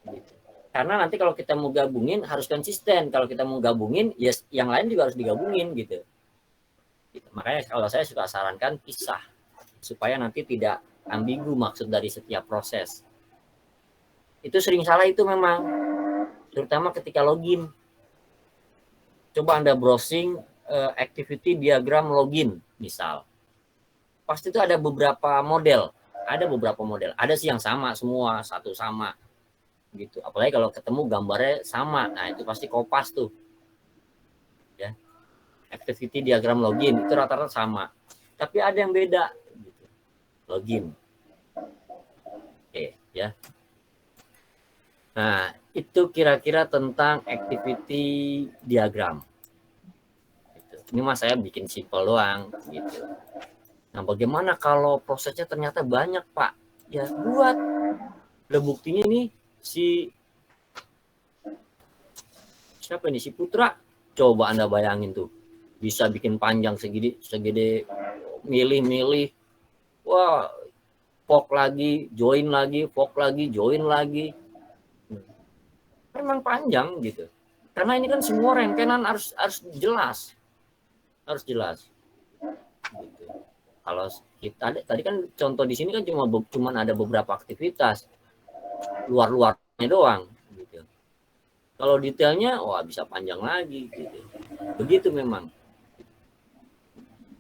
Gitu. Karena nanti kalau kita mau gabungin harus konsisten. Kalau kita mau gabungin, ya yang lain juga harus digabungin gitu. Makanya kalau saya suka sarankan pisah supaya nanti tidak ambigu maksud dari setiap proses. Itu sering salah itu memang, terutama ketika login. Coba Anda browsing activity diagram login misal. Pasti itu ada beberapa model. Ada sih yang sama semua, satu sama. Gitu. Apalagi kalau ketemu gambarnya sama. Nah, itu pasti kopas tuh. Ya. Activity diagram login itu rata-rata sama. Tapi ada yang beda gitu. Login. Oke, ya. Nah, itu kira-kira tentang activity diagram. Gitu. Ini mas saya bikin simpel doang gitu. Nah, bagaimana kalau prosesnya ternyata banyak, Pak? Ya, buat. Udah buktinya nih siapa nih? Si Putra. Coba Anda bayangin tuh. Bisa bikin panjang segede milih. Wah, fork lagi, join lagi, fork lagi, join lagi. Memang panjang gitu. Karena ini kan semua rentenan harus jelas. Harus jelas. Gitu. Kalau kita tadi kan contoh di sini kan cuma ada beberapa aktivitas. Luar-luarnya doang gitu. Kalau detailnya wah bisa panjang lagi gitu. Begitu memang.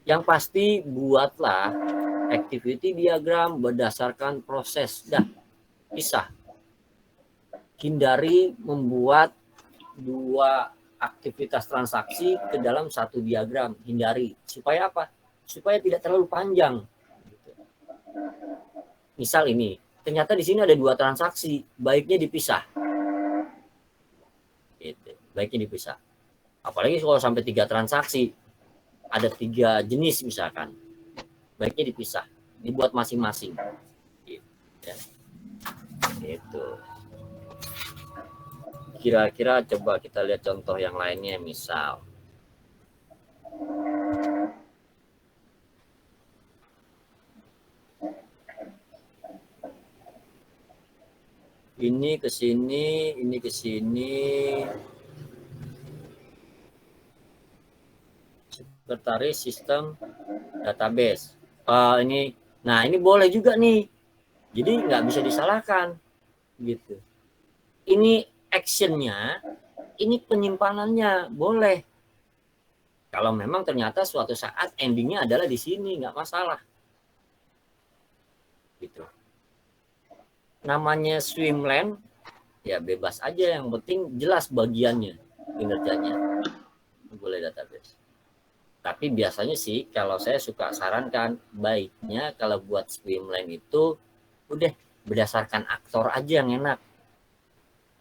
Yang pasti buatlah activity diagram berdasarkan proses. Dah, pisah. Hindari membuat 2 aktivitas transaksi ke dalam 1 diagram. Hindari. Supaya apa? Supaya tidak terlalu panjang. Misal ini, ternyata di sini ada 2 transaksi, baiknya dipisah. Gitu. Baiknya dipisah. Apalagi kalau sampai 3 transaksi, ada 3 jenis misalkan, baiknya dipisah, dibuat masing-masing. Gitu. Ya. Gitu. Kira-kira coba kita lihat contoh yang lainnya, misal ini ke sini, ini ke sini. Sekretaris sistem database. Ini, nah ini boleh juga nih. Jadi nggak bisa disalahkan, gitu. Ini actionnya, ini penyimpanannya boleh. Kalau memang ternyata suatu saat endingnya adalah di sini, nggak masalah. Gitu. Namanya swimlane, ya bebas aja. Yang penting jelas bagiannya, kinerjanya. Boleh database. Tapi biasanya sih kalau saya suka sarankan baiknya kalau buat swimlane itu udah berdasarkan aktor aja yang enak.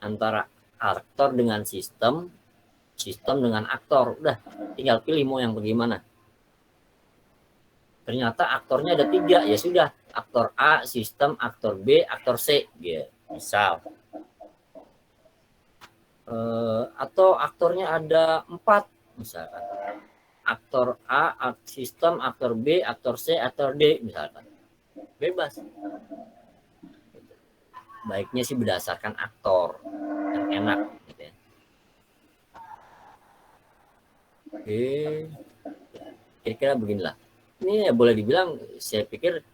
Antara aktor dengan sistem dengan aktor. Udah tinggal pilih mau yang bagaimana. Ternyata aktornya ada 3, ya sudah. Aktor A, sistem, aktor B, aktor C. Ya, misal. atau aktornya ada 4 misalkan. Aktor A, sistem, aktor B, aktor C, aktor D misalkan. Bebas. Baiknya sih berdasarkan aktor yang enak gitu ya. Oke. Kira-kira beginilah. Ini ya boleh dibilang saya pikir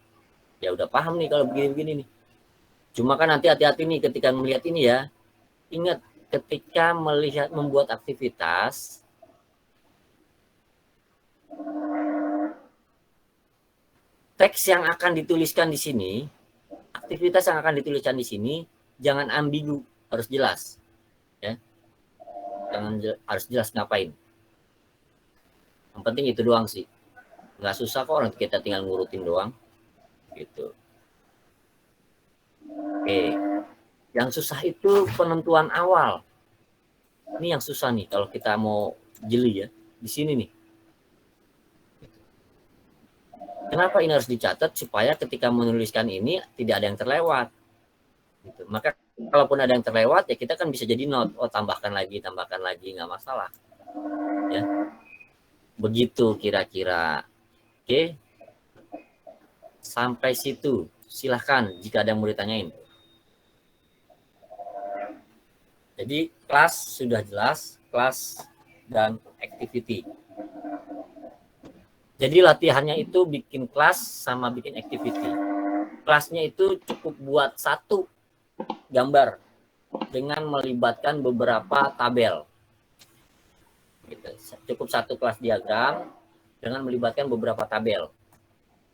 ya udah paham nih kalau begini-begini nih. Cuma kan nanti hati-hati nih ketika melihat ini ya. Ingat ketika melihat membuat aktivitas teks yang akan dituliskan di sini, aktivitas yang akan dituliskan di sini jangan ambigu, harus jelas. Ya. Harus jelas ngapain. Yang penting itu doang sih. Nggak susah kok, orang kita tinggal ngurutin doang. Gitu. Oke. Yang susah itu penentuan awal. Ini yang susah nih kalau kita mau jeli ya. Di sini nih. Kenapa ini harus dicatat? Supaya ketika menuliskan ini tidak ada yang terlewat. Gitu. Maka kalaupun ada yang terlewat ya kita kan bisa jadi note. Oh tambahkan lagi, nggak masalah. Ya. Begitu kira-kira. Oke. Sampai situ. Silahkan jika ada yang mau ditanyain. Jadi kelas sudah jelas, kelas dan activity. Jadi latihannya itu bikin kelas sama bikin activity. Kelasnya itu cukup buat 1 gambar dengan melibatkan beberapa tabel. Gitu. Cukup 1 kelas diagram dengan melibatkan beberapa tabel.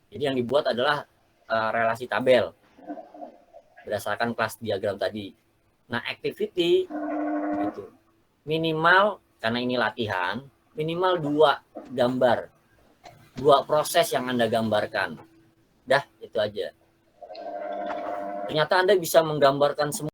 Jadi yang dibuat adalah relasi tabel berdasarkan kelas diagram tadi. Nah, activity gitu. Minimal karena ini latihan, minimal 2 gambar. 2 proses yang Anda gambarkan. Dah, itu aja. Ternyata Anda bisa menggambarkan semua